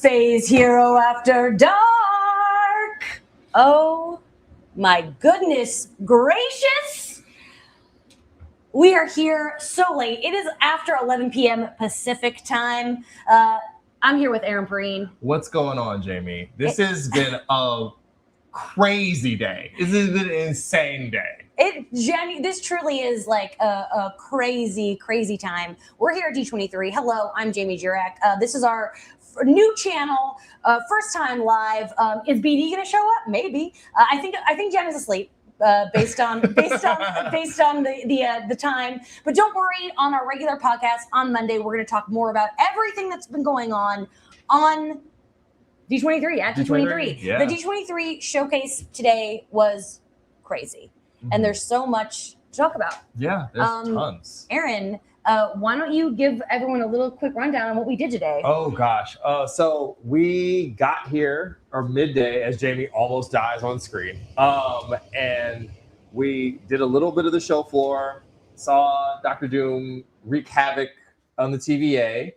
Phase Hero After Dark. Oh my goodness gracious. We are here so late. It is after 11 p.m. Pacific time. I'm here with Aaron Perrine. What's going on, Jamie? This has been a crazy day. This has been an insane day. This truly is like a crazy, crazy time. We're here at D23. Hello, I'm Jamie Jurek. This is our new channel, first time live. Is BD going to show up? Maybe. I think Jen is asleep. Based on the time, but don't worry. On our regular podcast on Monday, we're going to talk more about everything that's been going on D23 at D23. Yeah. The D23 showcase today was crazy, and there's so much to talk about. Yeah, there's tons. Aaron, why don't you give everyone a little quick rundown on what we did today? Oh gosh. So we got here midday as Jamie almost dies on screen. And we did a little bit of the show floor, saw Dr. Doom wreak havoc on the TVA.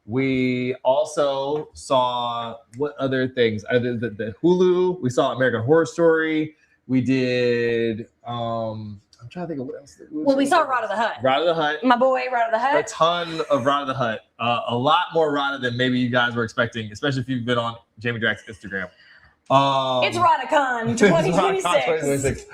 We also saw what other things? The Hulu. We saw American Horror Story. We did. I'm trying to think of what else. Well, we saw Rod of the Hut. Rod of the Hut. My boy, Rod of the Hut. A ton of Rod of the Hut. A lot more Rod than maybe you guys were expecting, especially if you've been on Jamie Drax's Instagram. It's Rodacon 2026.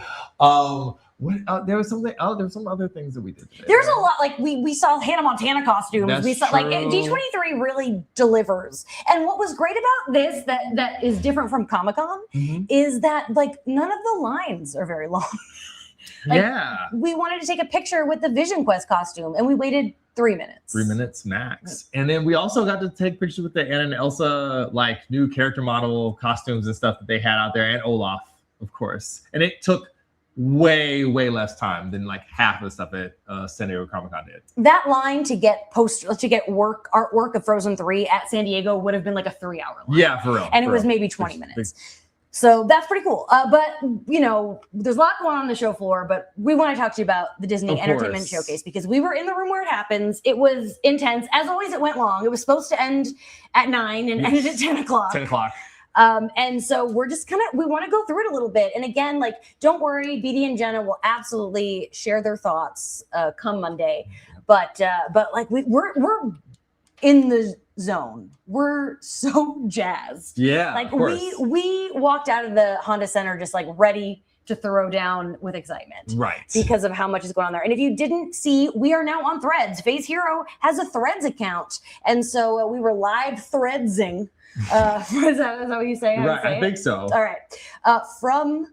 There was something. There were some other things that we did today. There's a lot. Like we saw Hannah Montana costumes. That's we saw true. like D23 really delivers. And what was great about this that is different from Comic-Con is that like none of the lines are very long. We wanted to take a picture with the VisionQuest costume, and we waited 3 minutes. 3 minutes max. And then we also got to take pictures with the Anna and Elsa like new character model costumes and stuff that they had out there, and Olaf, of course. And it took way less time than like half of the stuff that San Diego Comic-Con did. That line to get artwork of Frozen 3 at San Diego would have been like a 3-hour line. Yeah, for real. And it was maybe 20 minutes. So that's pretty cool. But, you know, there's a lot going on the show floor, but we want to talk to you about the Disney Entertainment Showcase because we were in the room where it happens. It was intense. As always, it went long. It was supposed to end at 9 and ended at 10 o'clock. 10 o'clock. And so we're just we want to go through it a little bit. And again, like, don't worry, BD and Jenna will absolutely share their thoughts come Monday. But like we're in the zone. We're so jazzed. Yeah, like of course. we walked out of the Honda Center just like ready to throw down with excitement, right? Because of how much is going on there. And if you didn't see, we are now on Threads. Phase Hero has a Threads account, and so we were live threadsing. Is that what you say? Right, I think so. All right, from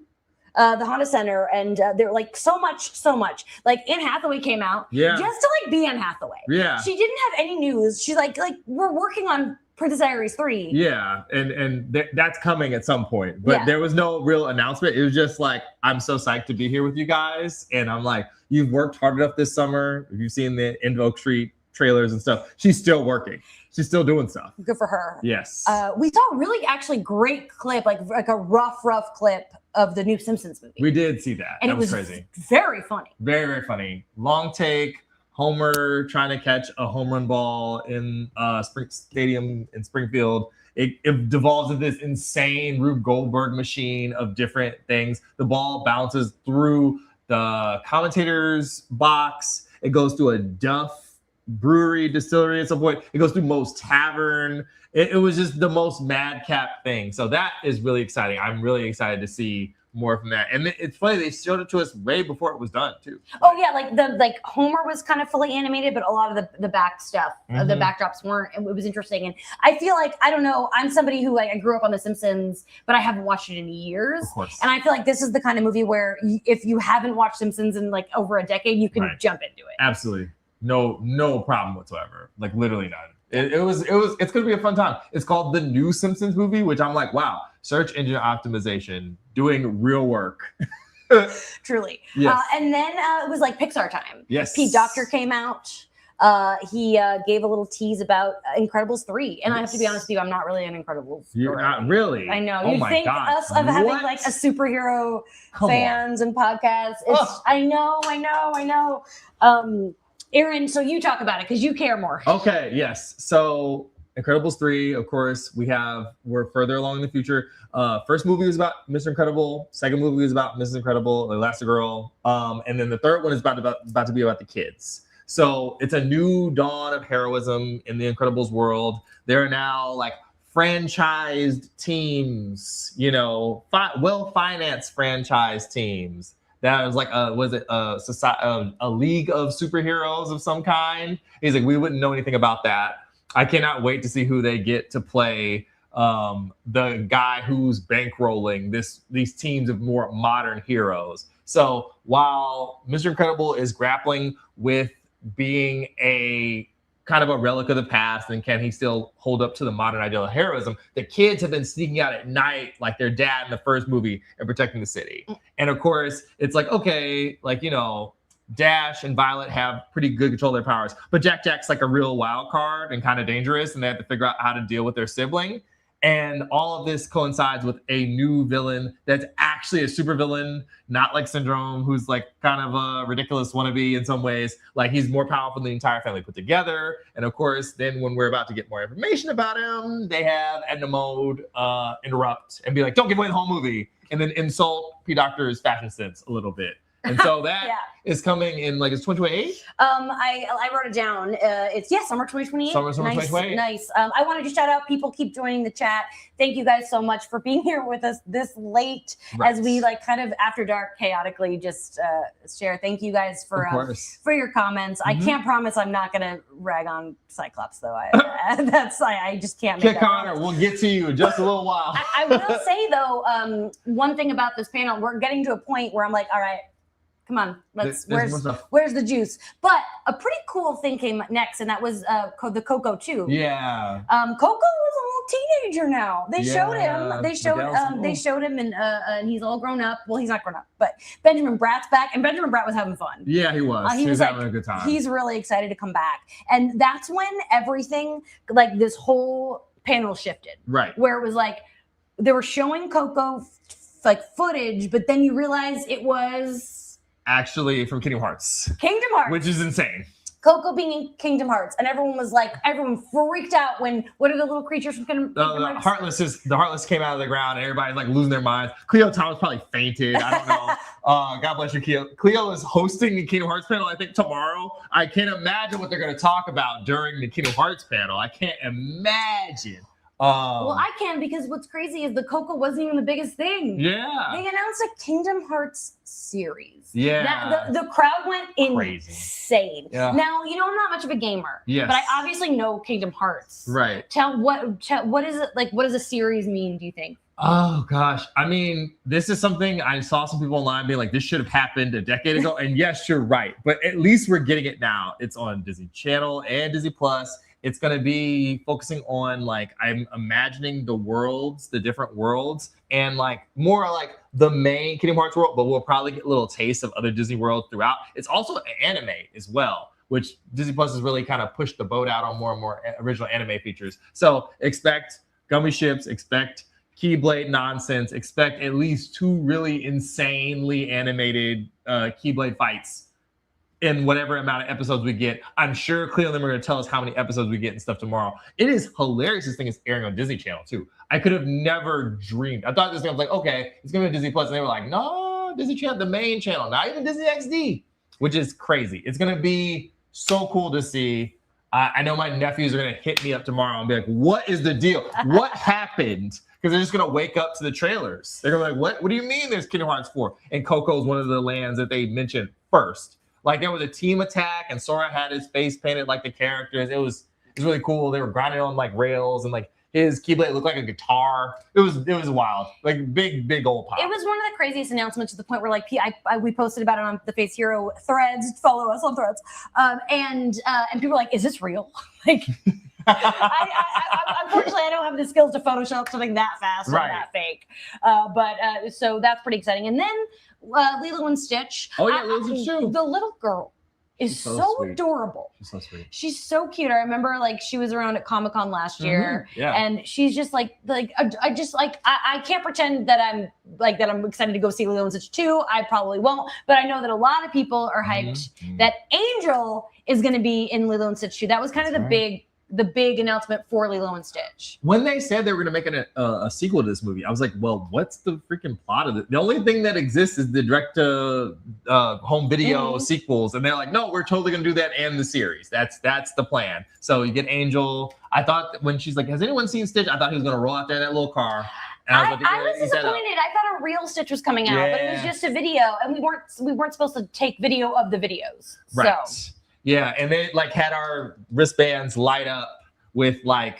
the Honda Center, and they're like so much. Like Anne Hathaway came out, just to like be Anne Hathaway. Yeah, she didn't have any news. She's like we're working on Princess Diaries 3. Yeah, and that's coming at some point, but there was no real announcement. It was just like, I'm so psyched to be here with you guys, and I'm like, you've worked hard enough this summer. If you've seen the Invoke Street trailers and stuff, she's still working. She's still doing stuff. Good for her. Yes. We saw a really actually great clip, like a rough clip of the new Simpsons movie. We did see that. And that it was crazy. Very funny. Very funny. Long take. Homer trying to catch a home run ball in Stadium in Springfield. It devolves into this insane Rube Goldberg machine of different things. The ball bounces through the commentator's box. It goes through a Duff brewery distillery at some point. It goes through Moe's Tavern. It was just the most madcap thing. So that is really exciting. I'm really excited to see more from that. And it's funny, they showed it to us way before it was done too. Oh yeah, like Homer was kind of fully animated, but a lot of the back stuff, the backdrops weren't. It was interesting. And I feel like, I don't know, I'm somebody who I grew up on The Simpsons, but I haven't watched it in years. Of course. And I feel like this is the kind of movie where if you haven't watched Simpsons in like over a decade, you can jump into it. Absolutely. No problem whatsoever. Like literally none. It's gonna be a fun time. It's called The New Simpsons Movie, which I'm like, wow, search engine optimization, doing real work. Truly. Yes. And then it was like Pixar time. Yes. Pete Docter came out. He gave a little tease about Incredibles 3. And I have to be honest with you, I'm not really an Incredibles. You're not really? I know. Oh You'd think God. us of having like a superhero fans and podcasts. I know. Aaron, so you talk about it because you care more. Okay, yes. So Incredibles 3, of course, we're further along in the future. First movie was about Mr. Incredible. Second movie was about Mrs. Incredible, Elastigirl. And then the third one is about to be about the kids. So it's a new dawn of heroism in the Incredibles world. There are now like franchised teams, well-financed franchise teams. That was like a league of superheroes of some kind. He's like, we wouldn't know anything about that. I cannot wait to see who they get to play the guy who's bankrolling these teams of more modern heroes. So while Mr. Incredible is grappling with being a kind of a relic of the past, and can he still hold up to the modern ideal of heroism, the kids have been sneaking out at night like their dad in the first movie and protecting the city. And of course, it's like, okay, like, Dash and Violet have pretty good control of their powers, but Jack's like a real wild card and kind of dangerous, and they have to figure out how to deal with their sibling. And all of this coincides with a new villain that's actually a super villain, not like Syndrome, who's like kind of a ridiculous wannabe in some ways. Like he's more powerful than the entire family put together. And of course, then when we're about to get more information about him, they have Edna Mode interrupt and be like, don't give away the whole movie. And then insult P. Doctor's fashion sense a little bit. And so that is coming in like it's 2028. I wrote it down. It's summer 2028. Summer 2028. Nice. I wanted to shout out people keep joining the chat. Thank you guys so much for being here with us this late as we like kind of after dark chaotically just share. Thank you guys for your comments. I can't promise I'm not gonna rag on Cyclops though. I just can't make that Connor, we'll get to you in just a little while. I will say though, one thing about this panel, we're getting to a point where I'm like, all right, come on, where's the juice? But a pretty cool thing came next, and that was the Coco 2. Yeah. Coco was a little teenager now. They showed him. They showed him, and he's all grown up. Well, he's not grown up, but Benjamin Bratt's back, and Benjamin Bratt was having fun. Yeah, he was. He was having a good time. He's really excited to come back, and that's when everything, like this whole panel shifted. Right. Where it was like they were showing Coco like footage, but then you realize it was actually from Kingdom Hearts, which is insane. Coco being in Kingdom Hearts, and everyone freaked out when what are the little creatures from Kingdom Hearts? The Heartless came out of the ground, and everybody's like losing their minds. Cleo Thomas probably fainted. I don't know. God bless you, Cleo. Cleo is hosting the Kingdom Hearts panel, I think tomorrow. I can't imagine what they're going to talk about during the Kingdom Hearts panel. I can't imagine. Well, I can, because what's crazy is the Coco wasn't even the biggest thing. Yeah. They announced a Kingdom Hearts series. Yeah. The crowd went insane. Yeah. Now, I'm not much of a gamer. Yes. But I obviously know Kingdom Hearts. Right. What is it like? What does a series mean, do you think? Oh gosh. I mean, this is something I saw some people online being like, this should have happened a decade ago. And yes, you're right. But at least we're getting it now. It's on Disney Channel and Disney Plus. It's going to be focusing on like, I'm imagining the different worlds, and like more like the main Kingdom Hearts world, but we'll probably get a little taste of other Disney worlds throughout. It's also an anime as well, which Disney Plus has really kind of pushed the boat out on more and more original anime features. So expect gummy ships, expect Keyblade nonsense, expect at least 2 really insanely animated Keyblade fights in whatever amount of episodes we get. I'm sure Cleo and them are going to tell us how many episodes we get and stuff tomorrow. It is hilarious this thing is airing on Disney Channel too. I could have never dreamed. I thought this thing was like, okay, it's going to be Disney Plus. And they were like, no, Disney Channel, the main channel, not even Disney XD, which is crazy. It's going to be so cool to see. I know my nephews are going to hit me up tomorrow and be like, what is the deal? What happened? Because they're just going to wake up to the trailers. They're going to be like, what do you mean there's Kingdom Hearts 4? And Coco's one of the lands that they mentioned first. Like there was a team attack, and Sora had his face painted like the characters. It was really cool. They were grinding on like rails, and like his Keyblade looked like a guitar. It was wild, like big old pop. It was one of the craziest announcements to the point where like we posted about it on the Face Hero threads. Follow us on threads, and people were like, "Is this real?" Like, unfortunately, I don't have the skills to Photoshop something that fast or that fake. But so that's pretty exciting. And then Lilo and Stitch. Oh yeah, Lilo and Stitch too. The little girl is so adorable. She's so sweet. She's so cute. I remember like she was around at Comic-Con last year, and she's just like I can't pretend that I'm excited to go see Lilo and Stitch 2. I probably won't, but I know that a lot of people are hyped that Angel is going to be in Lilo and Stitch 2. That was kind of the big announcement for Lilo and Stitch. When they said they were going to make a sequel to this movie, I was like, well, what's the freaking plot of it? The only thing that exists is the direct to home video sequels. And they're like, no, we're totally going to do that and the series. That's the plan. So you get Angel. I thought when she's like, has anyone seen Stitch? I thought he was going to roll out there in that little car. And I was disappointed. I thought a real Stitch was coming out, but it was just a video. And we weren't supposed to take video of the videos. Right. So. Yeah, and they like had our wristbands light up with like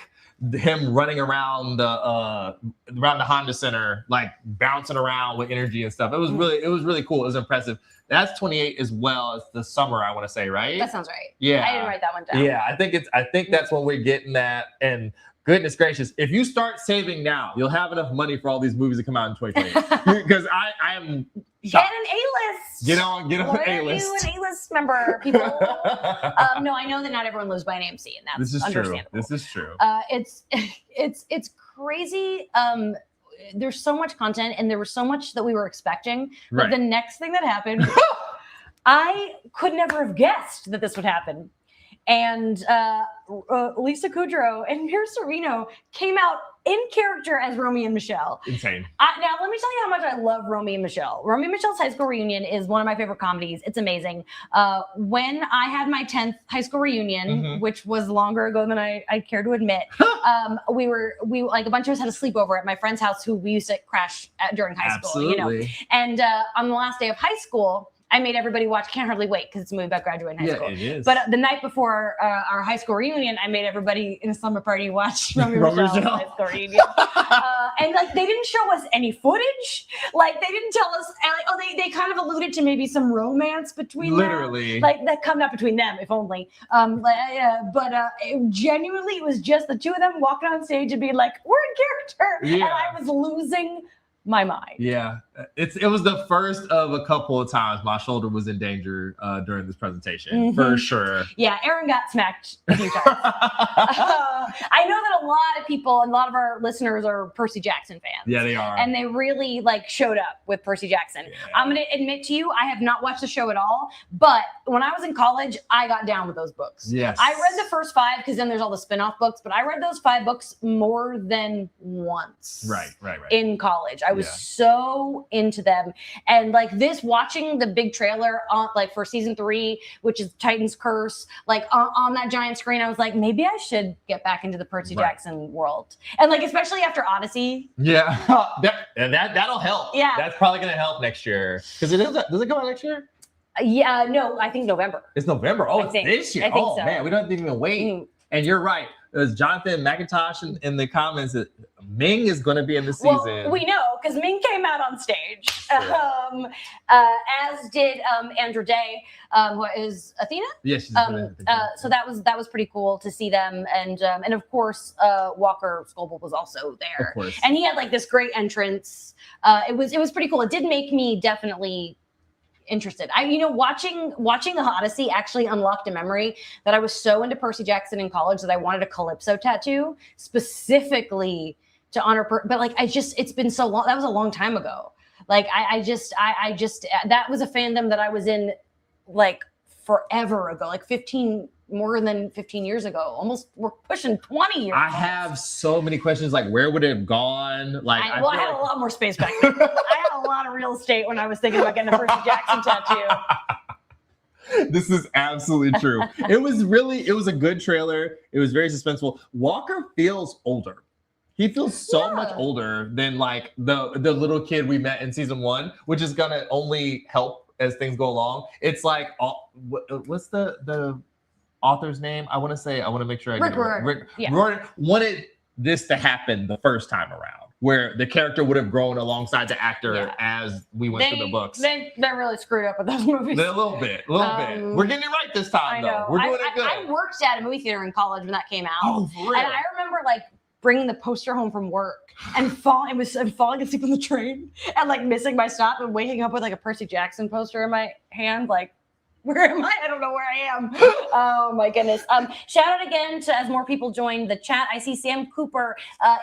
him running around the Honda Center, like bouncing around with energy and stuff. It was really cool. It was impressive. That's 28 as well as the summer, I want to say, right? That sounds right. Yeah. I didn't write that one down. Yeah, I think that's when we're getting that. And goodness gracious, if you start saving now, you'll have enough money for all these movies to come out in 2020. Because I am shocked. Get an A-list. Get on A-list. Are you an A-list member, people? No, I know that not everyone lives by an AMC, and that's understandable. This is true. It's crazy. There's so much content, and there was so much that we were expecting. But the next thing that happened, I could never have guessed that this would happen. And Lisa Kudrow and Mira Sorvino came out in character as Romy and Michelle. Insane. Now, let me tell you how much I love Romy and Michelle. Romy and Michelle's High School Reunion is one of my favorite comedies. It's amazing. When I had my 10th high school reunion, which was longer ago than I care to admit, we like a bunch of us had a sleepover at my friend's house who we used to crash at during high school. You know, and on the last day of high school, I made everybody watch Can't Hardly Wait because it's a movie about graduating high school. Yeah, it is. But the night before our high school reunion, I made everybody in a slumber party watch Romy and Michelle's high school reunion. And like they didn't show us any footage. Like they didn't tell us. They kind of alluded to maybe some romance between them. Like that come up between them, if only. Genuinely, it was just the two of them walking on stage and being like, "We're in character," and I was losing my mind. Yeah, it was the first of a couple of times my shoulder was in danger during this presentation, for sure. Yeah, Aaron got smacked a few times. I know that a lot of people and a lot of our listeners are Percy Jackson fans. Yeah, they are. And they really like showed up with Percy Jackson. Yeah. I'm going to admit to you, I have not watched the show at all, but when I was in college, I got down with those books. Yes. I read the first 5 because then there's all the spin-off books, but I read those 5 books more than once. Right. In college. I was so into them. And like this, watching the big trailer on like for season 3, which is Titan's Curse, like on that giant screen, I was like, maybe I should get back into the Percy Jackson world. And like, especially after Odyssey. Yeah. That'll help. Yeah. That's probably going to help next year. Because does it come out next year? Yeah, no, I think November. It's November. Oh, it's this year. I think so. Man, we don't even wait. And you're right. There's Jonathan McIntosh in the comments that Ming is going to be in the season. Well, we know because Ming came out on stage, as did Andra Day, who is Athena. Yes, she's so that was pretty cool to see them, and of course Walker Scobell was also there, of course. And he had like this great entrance. It was pretty cool. It did make me definitely interested. Watching the Odyssey actually unlocked a memory that I was so into Percy Jackson in college that I wanted a Calypso tattoo specifically to honor. But like, it's been so long. That was a long time ago. Like, I just that was a fandom that I was in like forever ago, like more than 15 years ago. Almost, we're pushing 20 years. I have so many questions. Like, where would it have gone? Like, I had a lot more space back then. I had a lot of real estate when I was thinking about getting a Percy Jackson tattoo. This is absolutely true. It was a good trailer. It was very suspenseful. Walker feels older. He feels so much older than like the little kid we met in season 1, which is gonna only help as things go along. It's like, what's the author's name? I want to make sure I get it right. Rick Riordan wanted this to happen the first time around, where the character would have grown alongside the actor as we went through the books. They really screwed up with those movies. A little bit. We're getting it right this time, though. We're doing it good. I worked at a movie theater in college when that came out. Oh, for real? And I remember like bringing the poster home from work and falling asleep on the train and like missing my stop and waking up with like a Percy Jackson poster in my hand, like, where am I? I don't know where I am. Oh my goodness. Shout out again to, as more people join the chat. I see Sam Cooper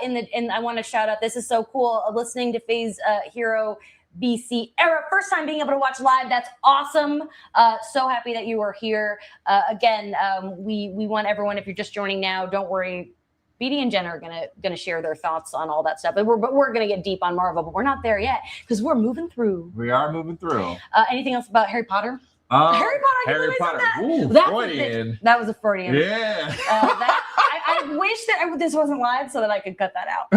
and I want to shout out. This is so cool. Listening to Phase Hero BC era. First time being able to watch live. That's awesome. So happy that you are here. Again, we want everyone, if you're just joining now, don't worry. BD and Jen are gonna share their thoughts on all that stuff. But we're gonna get deep on Marvel, but we're not there yet because we're moving through. We are moving through. Anything else about Harry Potter? Harry Potter. Ooh, Freudian. That was a Freudian. Yeah. I wish that this wasn't live so that I could cut that out.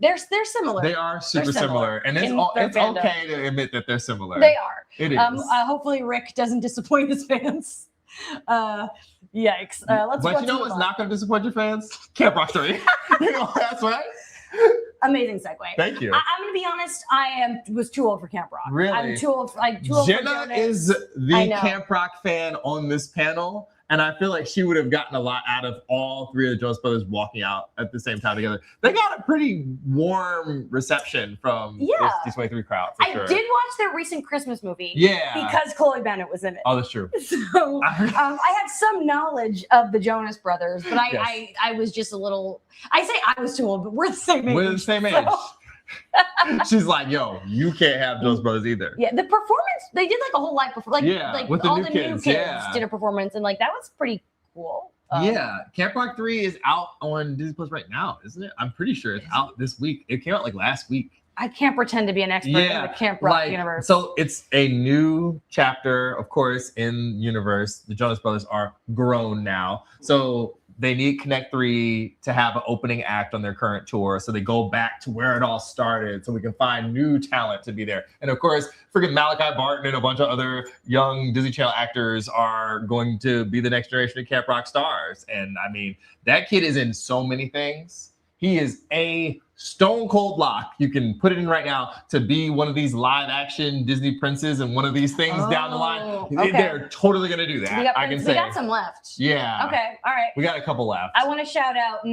They're similar. They are super similar. And it's okay to admit that they're similar. They are. It is. Hopefully Rick doesn't disappoint his fans. Yikes. But you know what's not going to disappoint your fans? Camp Rock 3. That's right. Amazing segue. Thank you. I'm gonna be honest. Was too old for Camp Rock. Really? I'm too old. Too old Jenna for Jonas. is the Camp Rock fan on this panel, and I feel like she would have gotten a lot out of all three of the Jonas Brothers walking out at the same time together. They got a pretty warm reception from this D23 crowd. For sure. I did watch their recent Christmas movie. Yeah. Because Chloe Bennett was in it. Oh, that's true. So I had some knowledge of the Jonas Brothers, but I was just a little. I say I was too old, but we're the same age. We're the same age. She's like, yo, you can't have Jonas Brothers either. Yeah, the performance, they did like a whole live performance. Like with all the new kids did a performance, and like that was pretty cool. Camp Rock 3 is out on Disney Plus right now, isn't it? I'm pretty sure it's out this week. It came out like last week. I can't pretend to be an expert in the Camp Rock universe. So it's a new chapter, of course, in universe. The Jonas Brothers are grown now. So they need Connect 3 to have an opening act on their current tour. So they go back to where it all started so we can find new talent to be there. And of course, freaking Malachi Barton and a bunch of other young Disney Channel actors are going to be the next generation of Camp Rock stars. And I mean, that kid is in so many things. He is a stone cold lock. You can put it in right now to be one of these live action Disney princes and one of these things down the line. Okay. They're totally going to do that. We got some left. Yeah. Okay. All right. We got a couple left. I want to shout out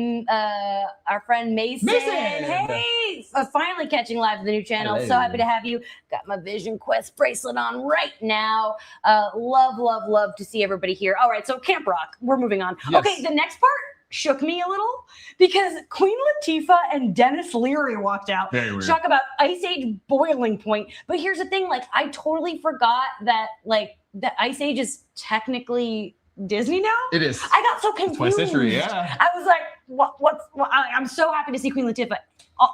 our friend Mason. Hey, finally catching live to the new channel. Hello. So happy to have you. Got my VisionQuest bracelet on right now. Love to see everybody here. All right. So Camp Rock. We're moving on. Yes. Okay. The next part shook me a little because Queen Latifah and Dennis Leary walked out. Very weird. Talk about Ice Age boiling point. But here's the thing, like I totally forgot that like the Ice Age is technically Disney now. It is. I got so confused. 20th century, yeah. I was like, I'm so happy to see Queen Latifah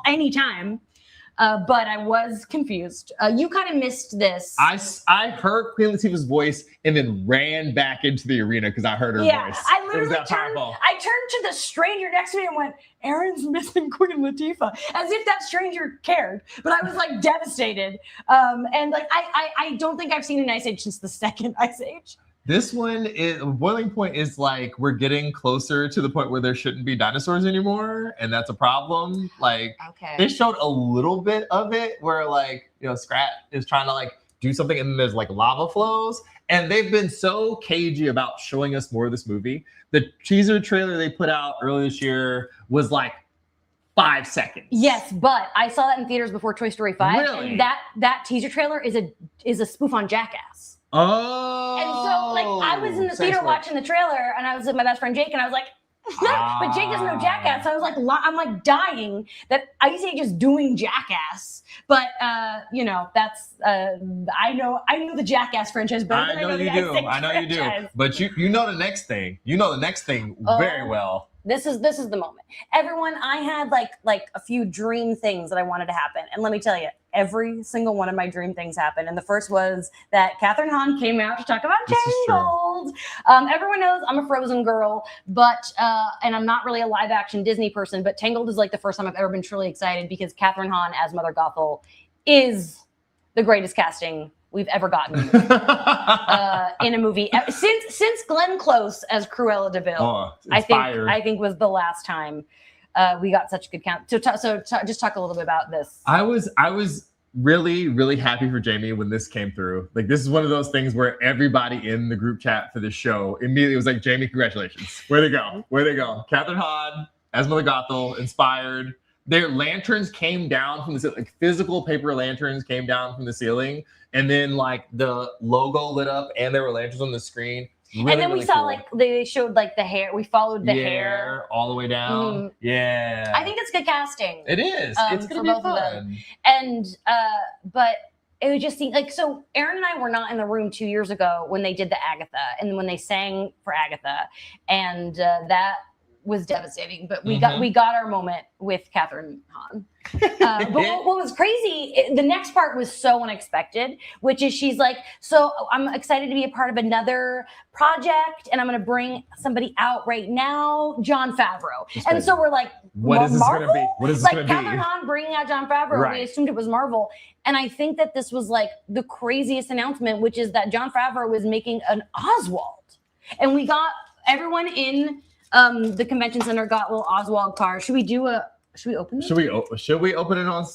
anytime. But I was confused. You kind of missed this. I heard Queen Latifah's voice and then ran back into the arena because I heard her voice. I literally turned to the stranger next to me and went, Aaron's missing Queen Latifah, as if that stranger cared. But I was like devastated. And like I don't think I've seen an Ice Age since the second Ice Age. This one is boiling point is like we're getting closer to the point where there shouldn't be dinosaurs anymore, and that's a problem. Like they showed a little bit of it where like Scrat is trying to like do something and then there's like lava flows, and they've been so cagey about showing us more of this movie. The teaser trailer they put out earlier this year was like 5 seconds. Yes, but I saw that in theaters before Toy Story 5. Really? And that teaser trailer is a spoof on Jackass. Oh. And so, like, I was in the theater watching the trailer, and I was with my best friend Jake, and I was like, but Jake doesn't know Jackass. So I was like, I'm like dying that Ice Age is doing Jackass. But that's I know the Jackass franchise better than I know the Ice Age franchise. I know you do. But you know the next thing. You know the next thing very well. This is the moment. Everyone, I had like a few dream things that I wanted to happen. And let me tell you, every single one of my dream things happened. And the first was that Catherine Hahn came out to talk about Tangled. Everyone knows I'm a Frozen girl, but and I'm not really a live action Disney person, but Tangled is like the first time I've ever been truly excited because Catherine Hahn as Mother Gothel is the greatest casting we've ever gotten in a movie since Glenn Close as Cruella de Vil. I think was the last time we got such a good count. So just talk a little bit about this. I was really, really happy for Jamie when this came through. Like this is one of those things where everybody in the group chat for the show immediately was like, Jamie, congratulations. Way to go. Catherine Hahn as Mother Gothel, inspired. Their lanterns came down from the ceiling, like physical paper lanterns came down from the ceiling, and then like the logo lit up, and there were lanterns on the screen. Really, and then we saw like they showed like the hair. We followed the hair all the way down. Yeah, I think it's good casting. It is. It's gonna be fun. And but it would just seem like so. Aaron and I were not in the room 2 years ago when they did the Agatha, and when they sang for Agatha, and that was devastating, but we got our moment with Catherine Hahn. But what was crazy, the next part was so unexpected, which is she's like, so I'm excited to be a part of another project, and I'm going to bring somebody out right now, Jon Favreau. And so we're like, what is this going to be? What is this going to be? Catherine Hahn bringing out Jon Favreau. Right. We assumed it was Marvel. And I think that this was like the craziest announcement, which is that Jon Favreau was making an Oswald. And we got everyone in the convention center got little Oswald cars. Should we do a Should we open this? Should we open it on?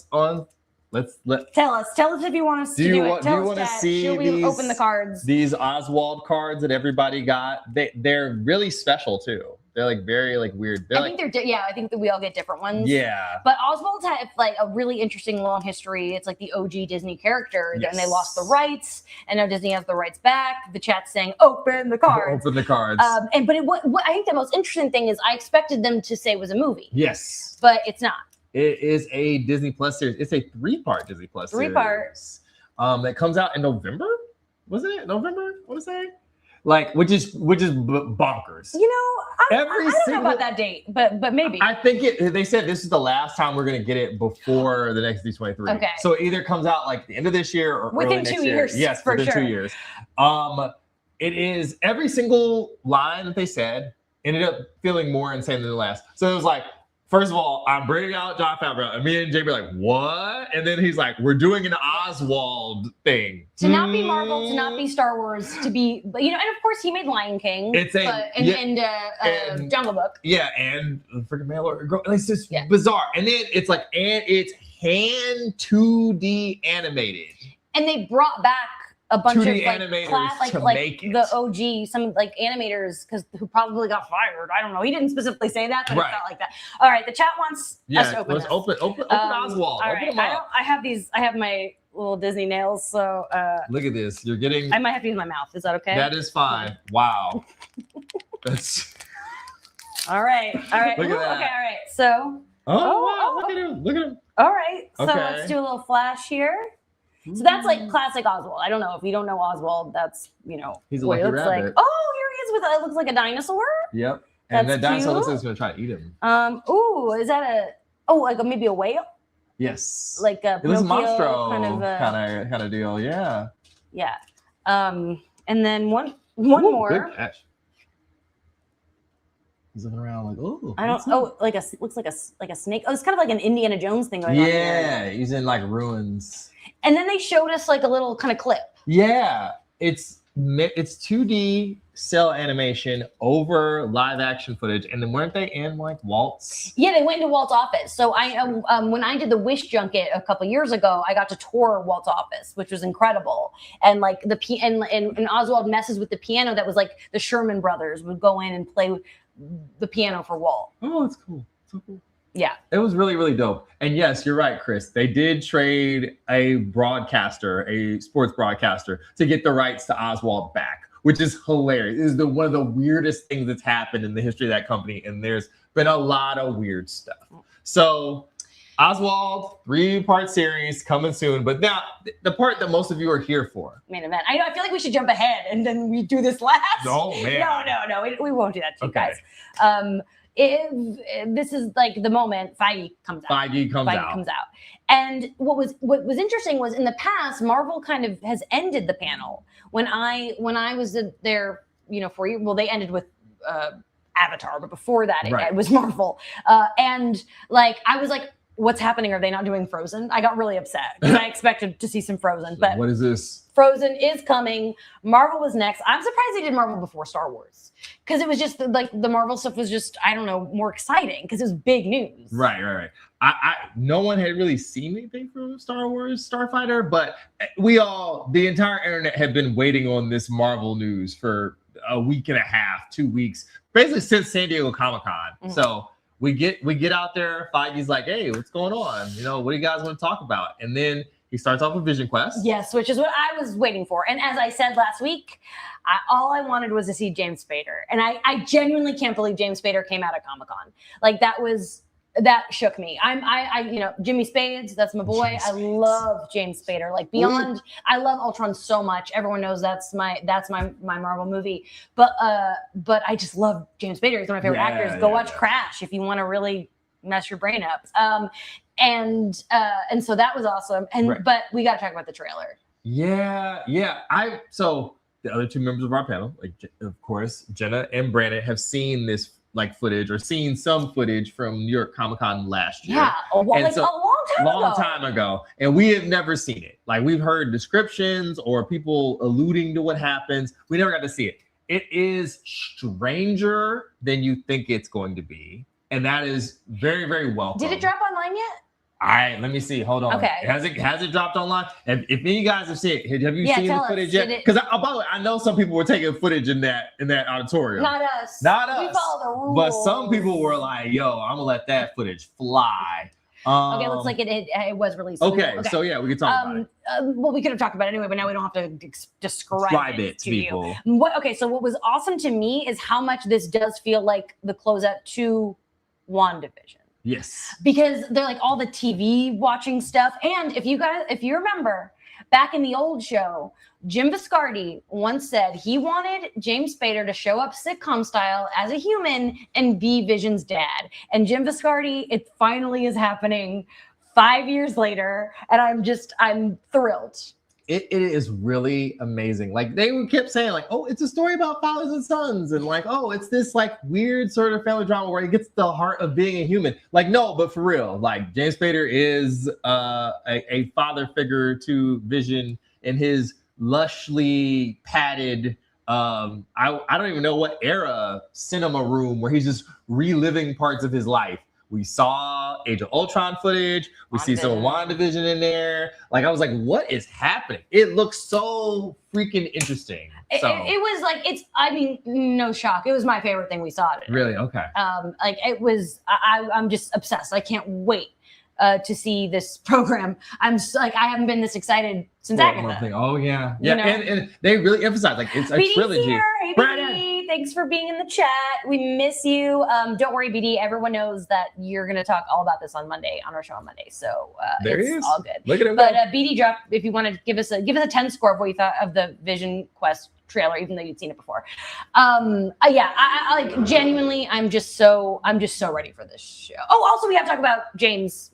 Tell us if you want us to do it. Do you want to see Should we open the cards? These Oswald cards that everybody got. They're really special too. They're like very like weird. I think I think that we all get different ones. Yeah. But Oswald's had like a really interesting long history. It's like the OG Disney character, and they lost the rights, and now Disney has the rights back. The chat's saying, "Open the cards." Open the cards. What I think the most interesting thing is, I expected them to say it was a movie. Yes. But it's not. It is a Disney Plus series. It's a 3-part Disney Plus series. 3 parts. That comes out in November. Wasn't it November? I want to say. Like, which is bonkers. You know, I don't know about that date, but maybe. I think they said this is the last time we're gonna get it before the next D23. Okay. So it either comes out like the end of this year or within early next 2 year. years. Yes, for within sure. 2 years. It is every single line that they said ended up feeling more insane than the last. So it was like, first of all, I'm bringing out Jon Favreau, and me and Jamie are like, what? And then he's like, we're doing an Oswald thing. To not be Marvel, to not be Star Wars, to be, and of course he made Lion King. And Jungle Book. Yeah, and freaking Mail Order Girl. It's just bizarre. And then it's like, and it's hand 2D animated. And they brought back a bunch of animators to make it. The OG, some like animators, who probably got fired. I don't know. He didn't specifically say that, but it felt like that. All right, the chat wants us to open this. Open Oswald. All right, I have my little Disney nails, so look at this. You're getting. I might have to use my mouth. Is that okay? That is fine. Wow. That's. All right. Look at that. Okay. All right. So. Wow! Look at him. Look at him. All right. So let's do a little flash here. So that's like classic Oswald. I don't know if you don't know Oswald. That's he's a what lucky he looks rabbit. like. Oh, here he is with it looks like a dinosaur. Yep. And That's that dinosaur looks cute. like it's gonna try to eat him. Ooh, is that maybe a whale? Yes. Like a it was Pinocchio kind of deal. Yeah. Yeah. And then one more. Good catch. He's looking around like, oh. I don't. Looks like a snake. Oh, it's kind of like an Indiana Jones thing going on here. Yeah, he's in like ruins. And then they showed us like a little kind of clip. Yeah, it's 2D cell animation over live action footage, and then weren't they in like Walt's? Yeah, they went into Walt's office. So I when I did the Wish junket a couple years ago, I got to tour Walt's office, which was incredible. And like and Oswald messes with the piano. That was like the Sherman brothers would go in and play the piano for Walt. Oh, that's cool. So cool. Yeah. It was really, really dope. And yes, you're right, Chris. They did trade a sports broadcaster, to get the rights to Oswald back, which is hilarious. It is one of the weirdest things that's happened in the history of that company. And there's been a lot of weird stuff. So Oswald, 3-part series coming soon. But now the part that most of you are here for. Main event. I feel like we should jump ahead and then we do this last. No, man. No. We won't do that to you guys. This is like the moment Feige comes out. And what was interesting was, in the past, Marvel kind of has ended the panel. When I was there, 4 years. Well, they ended with Avatar, but before that, it was Marvel. And like I was like, what's happening? Are they not doing Frozen? I got really upset because I expected to see some Frozen. But what is this? Frozen is coming. Marvel was next. I'm surprised they did Marvel before Star Wars, because it was just like the Marvel stuff was just, I don't know, more exciting because it was big news. Right. No one had really seen anything from Star Wars Starfighter, but the entire internet had been waiting on this Marvel news for a week and a half, 2 weeks, basically since San Diego Comic-Con. Mm-hmm. So we get out there. Feige's like, hey, what's going on? What do you guys want to talk about? And then he starts off with VisionQuest. Yes, which is what I was waiting for. And as I said last week, all I wanted was to see James Spader. And I genuinely can't believe James Spader came out of Comic-Con. Like that shook me. Jimmy Spades, that's my boy. I love James Spader. Like beyond, I love Ultron so much. Everyone knows that's my Marvel movie. But I just love James Spader. He's one of my favorite actors. Go watch Crash if you want to really mess your brain up. And so that was awesome. But we got to talk about the trailer. Yeah. So the other 2 members of our panel, like of course, Jenna and Brandon, have seen this like footage or seen some footage from New York Comic-Con last year. Yeah, a long time ago. And we have never seen it. Like we've heard descriptions or people alluding to what happens. We never got to see it. It is stranger than you think it's going to be. and that is very, very welcome. Did it drop online yet? All right, let me see. Hold on. Okay. Has it dropped online? If any of you guys have seen it, have you seen the footage yet? Because by the way, I know some people were taking footage in that auditorium. Not us. Not us. We follow the rules. But some people were like, "Yo, I'm gonna let that footage fly." Okay, looks like it was released. Okay, so yeah, we can talk about it. Well, we could have talked about it anyway, but now we don't have to describe it to people. You. Okay, so what was awesome to me is how much this does feel like the closeout to WandaVision. Yes. Because they're like all the TV watching stuff. And if you remember, back in the old show, Jim Viscardi once said he wanted James Spader to show up sitcom style as a human and be Vision's dad. And Jim Viscardi, it finally is happening 5 years later. And I'm thrilled. It is really amazing. Like they kept saying like, oh, it's a story about fathers and sons. And like, oh, it's this like weird sort of family drama where it gets the heart of being a human. Like, no, but for real, like James Spader is a father figure to Vision in his lushly padded, I don't even know what era cinema room where he's just reliving parts of his life. We saw Age of Ultron footage. We see some WandaVision in there. Like, I was like, what is happening? It looks so freaking interesting. It was like, no shock. It was my favorite thing we saw today. Really? Okay. Like it was, I'm just obsessed. I can't wait to see this program. I haven't been this excited since Agatha. Oh yeah. You Yeah. know? And they really emphasize like it's a BD's trilogy. Here. Hey, BD. Thanks for being in the chat. We miss you. Don't worry, BD. Everyone knows that you're going to talk all about this on Monday, on our show on Monday. So it's all good. Look at him. But BD, drop if you want to give us a 10 score of what you thought of the VisionQuest trailer, even though you'd seen it before. I like genuinely. I'm just so ready for this show. Oh, also we have to talk about James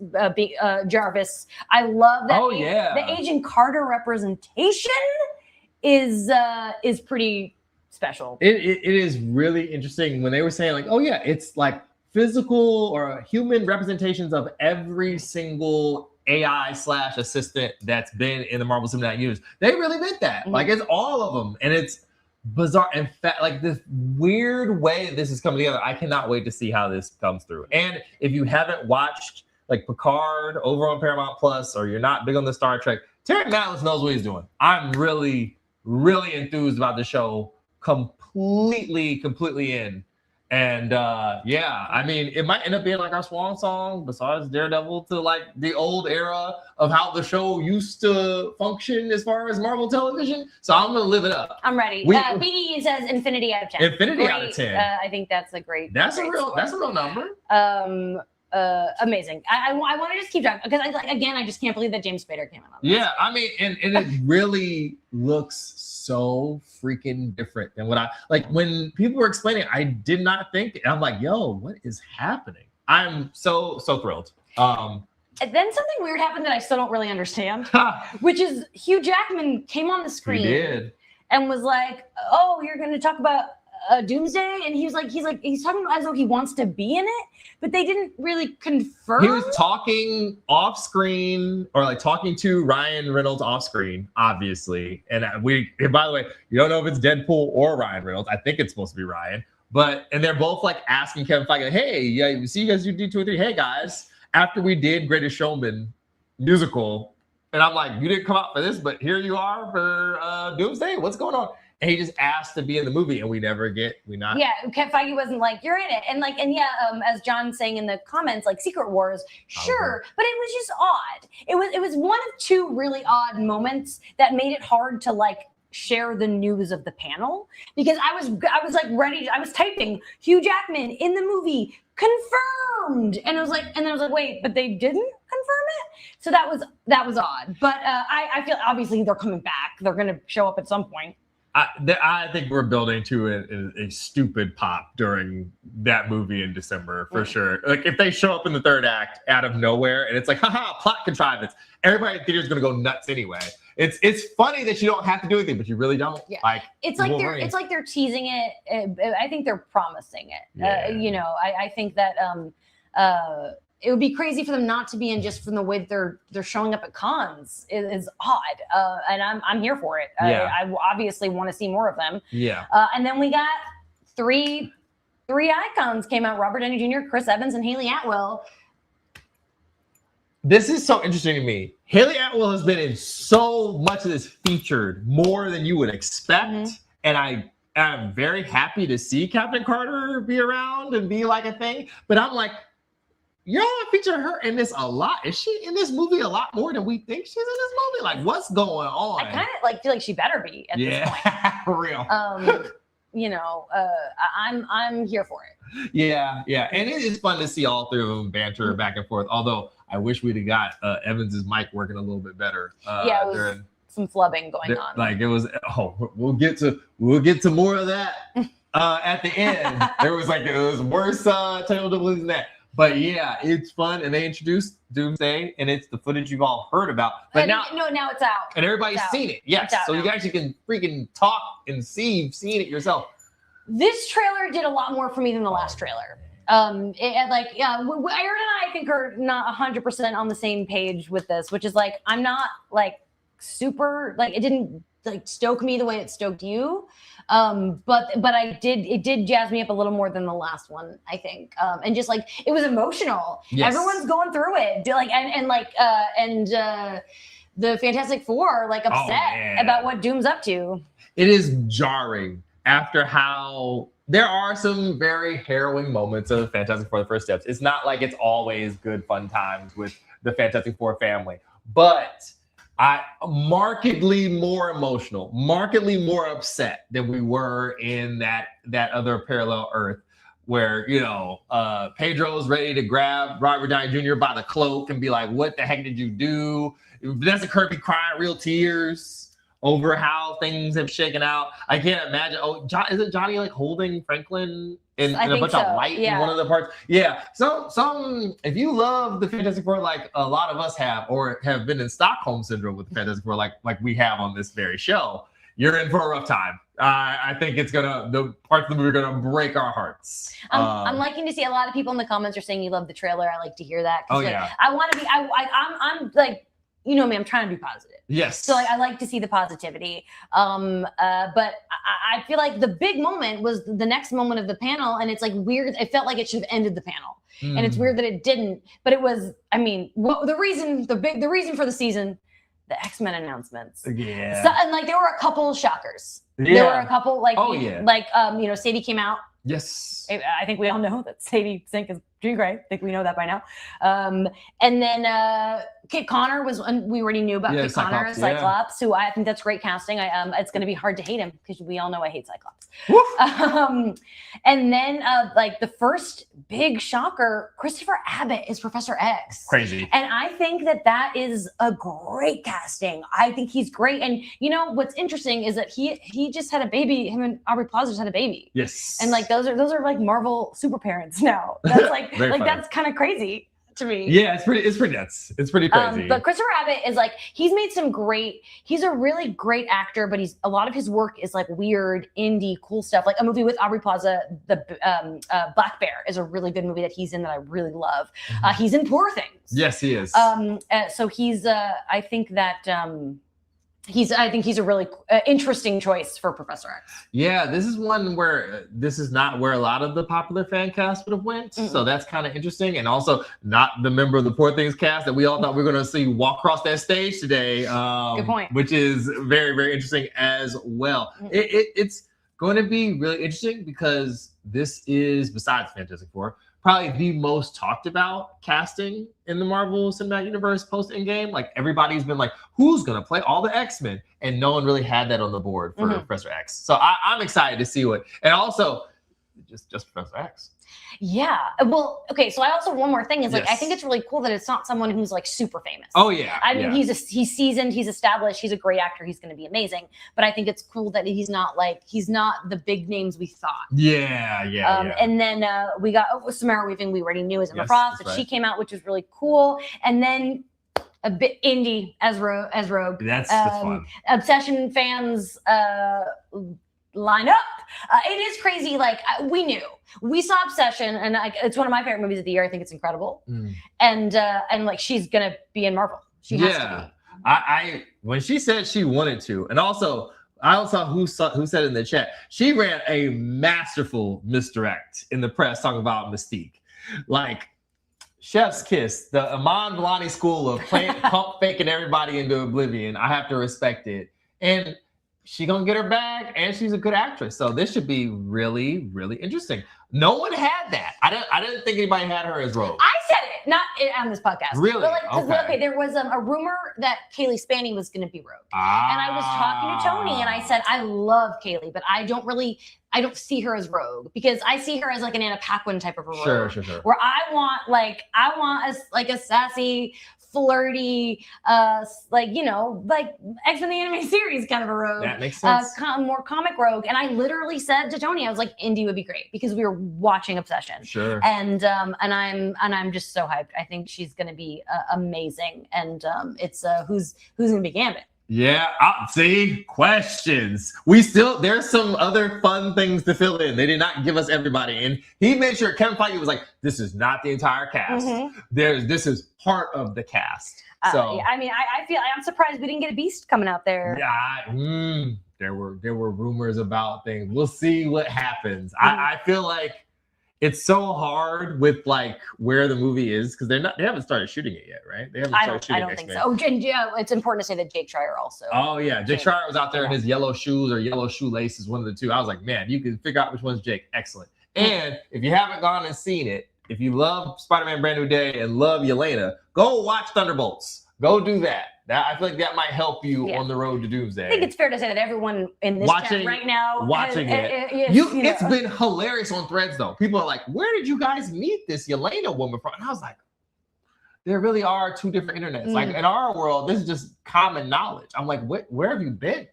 Jarvis. I love that. The Agent Carter representation is pretty special. It is really interesting when they were saying like, oh yeah, it's like physical or human representations of every single AI/assistant that's been in the Marvel Cinematic Universe. They really meant that. Mm-hmm. Like it's all of them, and it's bizarre. In fact, like this weird way this is coming together. I cannot wait to see how this comes through. And if you haven't watched like Picard over on Paramount Plus, or you're not big on the Star Trek, Terry Malice knows what he's doing. I'm really, really enthused about the show. Completely in. And I mean, it might end up being like our swan song besides Daredevil to like the old era of how the show used to function as far as Marvel television. So I'm gonna live it up. I'm ready. BD says infinity out of 10. Infinity out of 10. I think that's a great. That's a real number. Amazing. I want to just keep talking because I just can't believe that James Spader came out on this. Yeah, I mean, and it really looks so freaking different than what I like. When people were explaining, I did not think. I'm like, yo, what is happening? I'm so thrilled. And then something weird happened that I still don't really understand, which is Hugh Jackman came on the screen. He did. And was like, oh, you're going to talk about Doomsday, and he's talking as though he wants to be in it, but they didn't really confirm. He was talking off screen, or like talking to Ryan Reynolds off screen, obviously. And by the way, you don't know if it's Deadpool or Ryan Reynolds. I think it's supposed to be Ryan, and they're both like asking Kevin Feige, hey, yeah, you see you guys do D23. Hey guys, after we did Greatest Showman musical, and I'm like, you didn't come out for this, but here you are for Doomsday. What's going on? And he just asked to be in the movie, and we not. Yeah, Feige wasn't like, you're in it, as John's saying in the comments, like Secret Wars, sure, but it was just odd. It was one of two really odd moments that made it hard to like share the news of the panel, because I was like ready. I was typing Hugh Jackman in the movie confirmed, and I was like, wait, but they didn't confirm it. So that was odd. But I feel obviously they're coming back. They're going to show up at some point. I think we're building to a stupid pop during that movie in December for sure. Like if they show up in the third act out of nowhere and it's like, haha, plot contrivance. Everybody in the theater is going to go nuts anyway. It's funny that you don't have to do anything, but you really don't. Yeah. It's like they're teasing it. I think they're promising it. Yeah. I think that it would be crazy for them not to be in, just from the way they're showing up at cons is odd. And I'm here for it. Yeah. I obviously want to see more of them. Yeah. And then we got 3 Three icons came out: Robert Downey Jr., Chris Evans, and Haley Atwell. This is so interesting to me. Haley Atwell has been in so much of this featured, more than you would expect. And I am very happy to see Captain Carter be around and be like a thing. But I'm like, y'all feature her in this a lot. Is she in this movie a lot more than we think she's in this movie? Like, what's going on? I kind of like feel like she better be at this point. For real. I'm here for it. Yeah, and it is fun to see all three of them banter back and forth. Although I wish we'd have got Evans's mic working a little bit better. It was some flubbing going on. Like it was. Oh, we'll get to more of that at the end. It was worse technical difficulties than that. But yeah, it's fun, and they introduced Doomsday, and it's the footage you've all heard about. But now it's out, and everybody's seen it. Yes, so you actually can freaking talk and seeing it yourself. This trailer did a lot more for me than the last trailer. Aaron and I think are not 100% on the same page with this, which is like I'm not like super like it didn't like stoke me the way it stoked you. But it did jazz me up a little more than the last one, I think. And just like it was emotional. Yes. Everyone's going through it. The Fantastic Four are like upset about what Doom's up to. It is jarring after how there are some very harrowing moments of Fantastic Four: The First Steps. It's not like it's always good fun times with the Fantastic Four family, but I markedly more emotional, markedly more upset than we were in that other parallel Earth where, Pedro's ready to grab Robert Downey Jr. by the cloak and be like, what the heck did you do? Vanessa Kirby crying real tears over how things have shaken out. I can't imagine. Oh, is it Johnny like holding Franklin in a bunch of light in one of the parts? Yeah. So if you love the Fantastic Four like a lot of us have, or have been in Stockholm syndrome with the Fantastic Four like we have on this very show, you're in for a rough time. I think the parts of the movie are gonna break our hearts. I'm liking to see a lot of people in the comments are saying you love the trailer. I like to hear that. Oh yeah. I want to be. I'm like, me, I'm trying to be positive. Yes. So I like to see the positivity. But I feel like the big moment was the next moment of the panel, and it's like weird. It felt like it should have ended the panel, and it's weird that it didn't. But it was. I mean, the reason for the season, the X-Men announcements. Yeah. So, and like there were a couple shockers. Yeah. There were a couple Sadie came out. Yes. I think we all know that Sadie Sink is Jean Grey. I think we know that by now. And then Kit Connor we already knew about Kit Connor as Cyclops, who I think that's great casting. It's going to be hard to hate him because we all know I hate Cyclops. And then the first big shocker, Christopher Abbott is Professor X. Crazy. And I think that is a great casting. I think he's great. And what's interesting is that he just had a baby. Him and Aubrey Plaza just had a baby. Yes. And like those are like Marvel super parents now. That's like that's kind of crazy to me. Yeah, it's pretty nuts. It's pretty crazy. But Christopher Abbott is like he's a really great actor, but a lot of his work is like weird indie cool stuff. Like a movie with Aubrey Plaza, the Black Bear is a really good movie that he's in that I really love. He's in Poor Things. Yes, he is. So he's I think he's a really interesting choice for Professor X. Yeah, this is one where this is not where a lot of the popular fan cast would have went. So that's kind of interesting. And also not the member of the Poor Things cast that we all thought we were going to see walk across that stage today. Good point. Which is very, very interesting as well. It's going to be really interesting because this is, besides Fantastic Four, probably the most talked about casting in the Marvel Cinematic Universe post Endgame. Like everybody's been like, who's gonna play all the X-Men? And no one really had that on the board for Professor X. So I'm excited to see and also just Professor X. Yeah. Well, okay. So I also, one more thing is I think it's really cool that it's not someone who's like super famous. Oh yeah. I mean, he's seasoned, he's established, he's a great actor. He's going to be amazing. But I think it's cool that he's not the big names we thought. Yeah. And then we got Samara Weaving. We already knew as Emma Frost, but she came out, which was really cool. And then a bit indie as Rogue. That's fun. Obsession fans line up. It is crazy. Like we saw Obsession, and it's one of my favorite movies of the year. I think it's incredible. And like she's gonna be in Marvel. She has to be. I when she said she wanted to, and also I saw who said in the chat. She ran a masterful misdirect in the press talking about Mystique. Like, chef's kiss, the Iman Vellani school of pump faking everybody into oblivion. I have to respect it. And she gonna get her bag, and she's a good actress. So this should be really, really interesting. No one had that. I didn't think anybody had her as Rogue. I said it, not on this podcast. Really? But okay, there was a rumor that Kaylee Spaney was going to be Rogue. And I was talking to Tony, and I said, I love Kaylee, but I don't see her as Rogue, because I see her as like an Anna Paquin type of a Rogue. Sure. Where I want a sassy, flirty, like X-Men the Anime Series kind of a Rogue. That makes sense. More comic Rogue. And I literally said to Tony, I was like, Indy would be great, because we were watching Obsession. Sure. And I'm just so hyped. I think she's going to be amazing. And it's who's going to be Gambit. Yeah, see, questions. There's some other fun things to fill in. They did not give us everybody. And he made sure, Kevin Feige was like, this is not the entire cast. Mm-hmm. This is part of the cast. So I mean, I'm surprised we didn't get a Beast coming out there. Yeah, there were rumors about things. We'll see what happens. I feel like it's so hard with like where the movie is, because they haven't started shooting it yet, right? They haven't started shooting I don't think so. Oh, and yeah, it's important to say that Jake Schreier also. Oh yeah, Jake Schreier was out there in his yellow shoes or yellow shoelaces, one of the two. I was like, man, you can figure out which one's Jake. Excellent. And if you haven't gone and seen it, if you love Spider-Man Brand New Day and love Yelena, go watch Thunderbolts. Go do that. I feel like that might help you on the road to Doomsday. I think it's fair to say that everyone in this chat right now it's been hilarious on Threads though. People are like, where did you guys meet this Yelena woman from? And I was like, there really are two different internets. Like in our world, this is just common knowledge. I'm like, where have you been?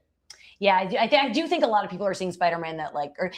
Yeah, I do think a lot of people are seeing Spider-Man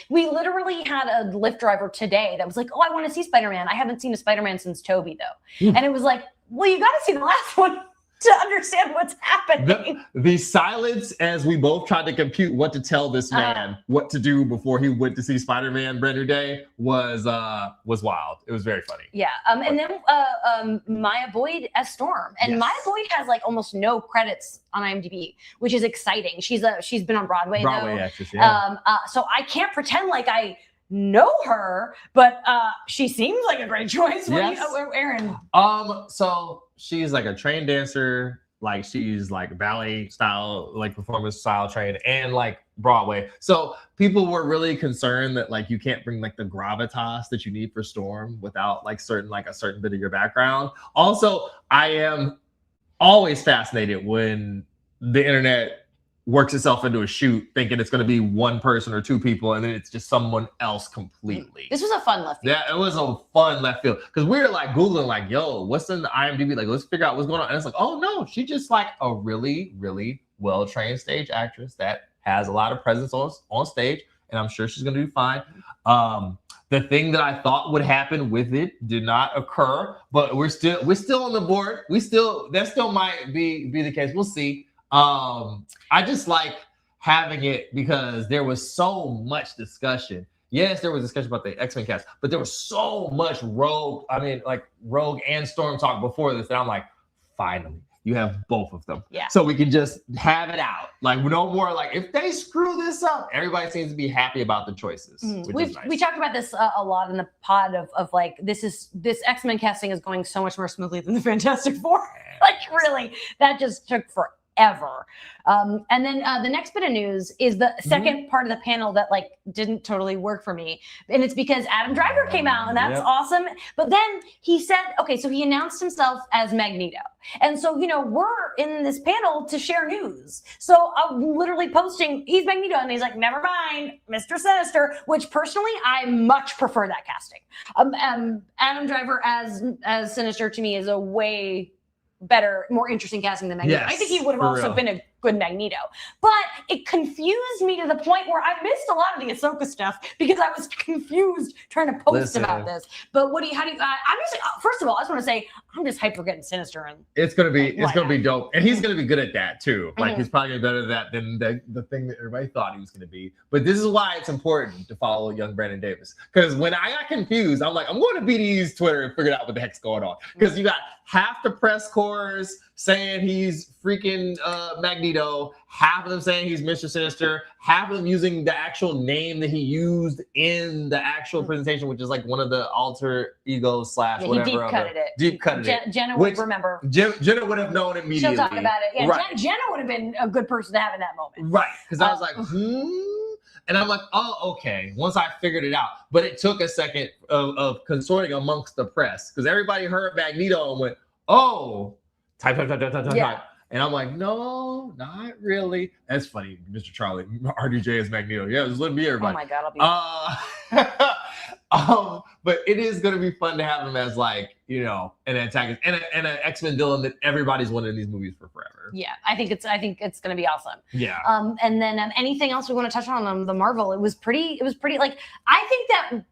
we literally had a Lyft driver today that was like, oh, I want to see Spider-Man. I haven't seen a Spider-Man since Tobey though. And it was like, well, you got to see the last one to understand what's happening. The silence as we both tried to compute what to tell this man what to do before he went to see Spider-Man Brand New Day was wild. It was very funny. Yeah. And then Maya Boyd as Storm. And Maya Boyd has like almost no credits on IMDb, which is exciting. She's been on Broadway though. Actress, yeah. So I can't pretend like I know her, but she seems like a great choice. Yes. Aaron? So she's like a trained dancer, like she's like ballet style, like performance style trained, and like Broadway. So people were really concerned that like you can't bring like the gravitas that you need for Storm without like a certain bit of your background. Also, I am always fascinated when the internet works itself into a shoot thinking it's going to be one person or two people, and then it's just someone else completely. This was a fun left field. Yeah, it was a fun left field, because we were like Googling like, yo, what's in the IMDb? Like, let's figure out what's going on. And it's like, oh no, she's just like a really, really well-trained stage actress that has a lot of presence on stage, and I'm sure she's going to do fine. The thing that I thought would happen with it did not occur, but we're still on the board. That still might be the case. We'll see. I just like having it because there was so much discussion. Yes, there was discussion about the X-Men cast, but there was so much Rogue and Storm talk before this that I'm like, finally, you have both of them. Yeah. So we can just have it out. Like, no more like, if they screw this up, everybody seems to be happy about the choices. Which is nice. We talked about this a lot in the pod of like, this X-Men casting is going so much more smoothly than the Fantastic Four. Like, really, that just took forever. And then the next bit of news is the second part of the panel that like didn't totally work for me, and it's because Adam Driver came out, and that's awesome. But then he said, okay, so he announced himself as Magneto, and so we're in this panel to share news. So I'm literally posting he's Magneto, and he's like, never mind, Mr. Sinister, which personally I much prefer that casting. Adam Driver as Sinister to me is a way better, more interesting casting than Magneto. Yes, I think he would have also been a good Magneto. But it confused me to the point where I missed a lot of the Ahsoka stuff because I was confused trying to post about this. But I'm just, first of all, I just want to say, I'm just hyper getting Sinister. And it's going to be dope. And he's going to be good at that too. Like he's probably going to be better at that than the thing that everybody thought he was going to be. But this is why it's important to follow young Brandon Davis. Because when I got confused, I'm like, I'm going to BD's Twitter and figure out what the heck's going on. Because you got half the press corps saying he's freaking Magneto, Magneto, half of them saying he's Mr. Sinister, half of them using the actual name that he used in the actual presentation, which is like one of the alter egos slash whatever. He deep cutted it. Deep cutted it. Jenna would remember. Jenna would have known immediately. She'll talk about it. Yeah, right. Jenna would have been a good person to have in that moment. Right, because I was like, And I'm like, oh, okay. Once I figured it out. But it took a second of consorting amongst the press because everybody heard Magneto and went, oh, type. And I'm like, no, not really. That's funny, Mr. Charlie. RDJ is Magneto. Yeah, just let me be everybody. Oh my God, I'll be but it is going to be fun to have him as like, you know, an antagonist and an X-Men villain that everybody's wanted in these movies for forever. Yeah, I think it's going to be awesome. Yeah. And then anything else we want to touch on the Marvel? It was pretty like I think that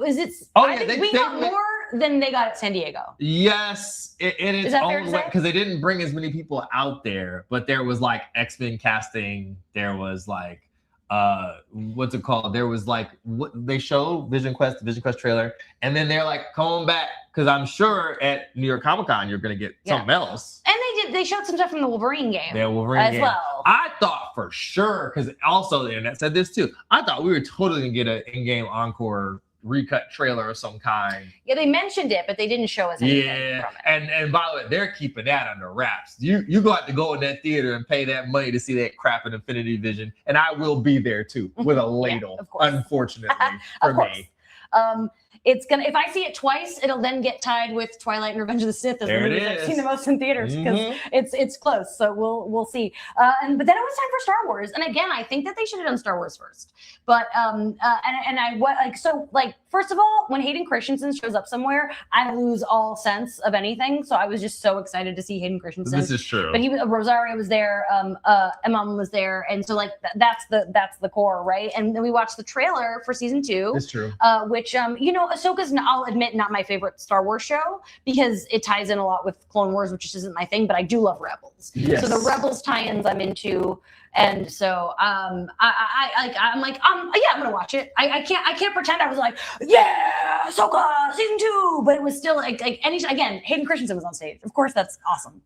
we got more than they got at San Diego. Yes, it is fair to say? because they didn't bring as many people out there, but there was like X-Men casting. There was like what's it called? There was like what they showed the VisionQuest trailer, and then they're like, come on back because I'm sure at New York Comic Con you're gonna get something else. And they showed some stuff from the Wolverine game. Yeah, Wolverine as game. well. I thought for sure because also the internet said this too. I thought we were totally gonna get an in-game encore recut trailer of some kind. Yeah, they mentioned it, but they didn't show us anything from it. And by the way, they're keeping that under wraps. You got to go in that theater and pay that money to see that crap in Infinity Vision, and I will be there too with a ladle. Of course. Unfortunately for me. It's gonna. If I see it twice, it'll then get tied with Twilight and Revenge of the Sith as the movies I've seen the most in theaters because it's close. So we'll see. But then it was time for Star Wars, and again, I think that they should have done Star Wars first. But first of all, when Hayden Christensen shows up somewhere, I lose all sense of anything. So I was just so excited to see Hayden Christensen. This is true. But Rosario was there, Imam was there, and so like that's the core, right? And then we watched the trailer for season 2. It's true. Which Ahsoka's, I'll admit, not my favorite Star Wars show because it ties in a lot with Clone Wars, which just isn't my thing, but I do love Rebels. Yes. So the Rebels tie-ins I'm into. And so I'm like, I'm gonna watch it. I can't pretend I was like, yeah, Ahsoka season 2, but it was still like again, Hayden Christensen was on stage. Of course, that's awesome.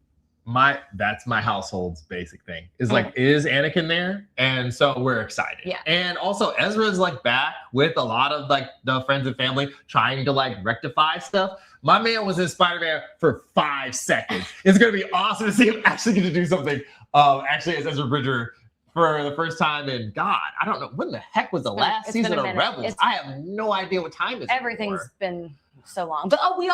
That's my household's basic thing is like, is Anakin there? And so we're excited. Yeah. And also Ezra's like back with a lot of like the friends and family trying to like rectify stuff. My man was in Spider-Man for 5 seconds. It's going to be awesome to see him actually get to do something. Actually as Ezra Bridger for the first time in God, I don't know when the heck was the last season of Rebels. I have no idea what time is. Everything's been so long. But we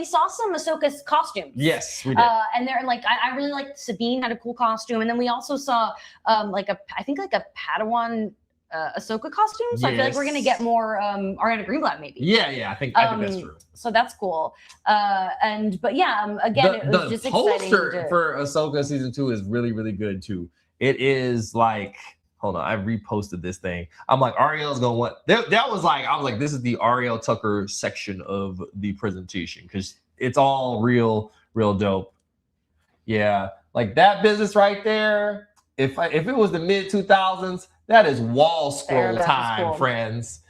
saw some Ahsoka's costumes. Yes, we did. And they're like, I really liked Sabine had a cool costume, and then we also saw I think a Padawan Ahsoka costume. So I feel like we're gonna get more Ariana Greenblatt maybe. Yeah, I think that's true. So that's cool. Again, it was just exciting. The poster for Ahsoka season 2 is really, really good too. It is like, hold on, I reposted this thing. I'm like, Ariel's gonna want that was like, I was like, this is the Ariel Tucker section of the presentation because it's all real dope. Yeah, like that business right there. If it was the mid 2000s, that is wall scroll time, friends.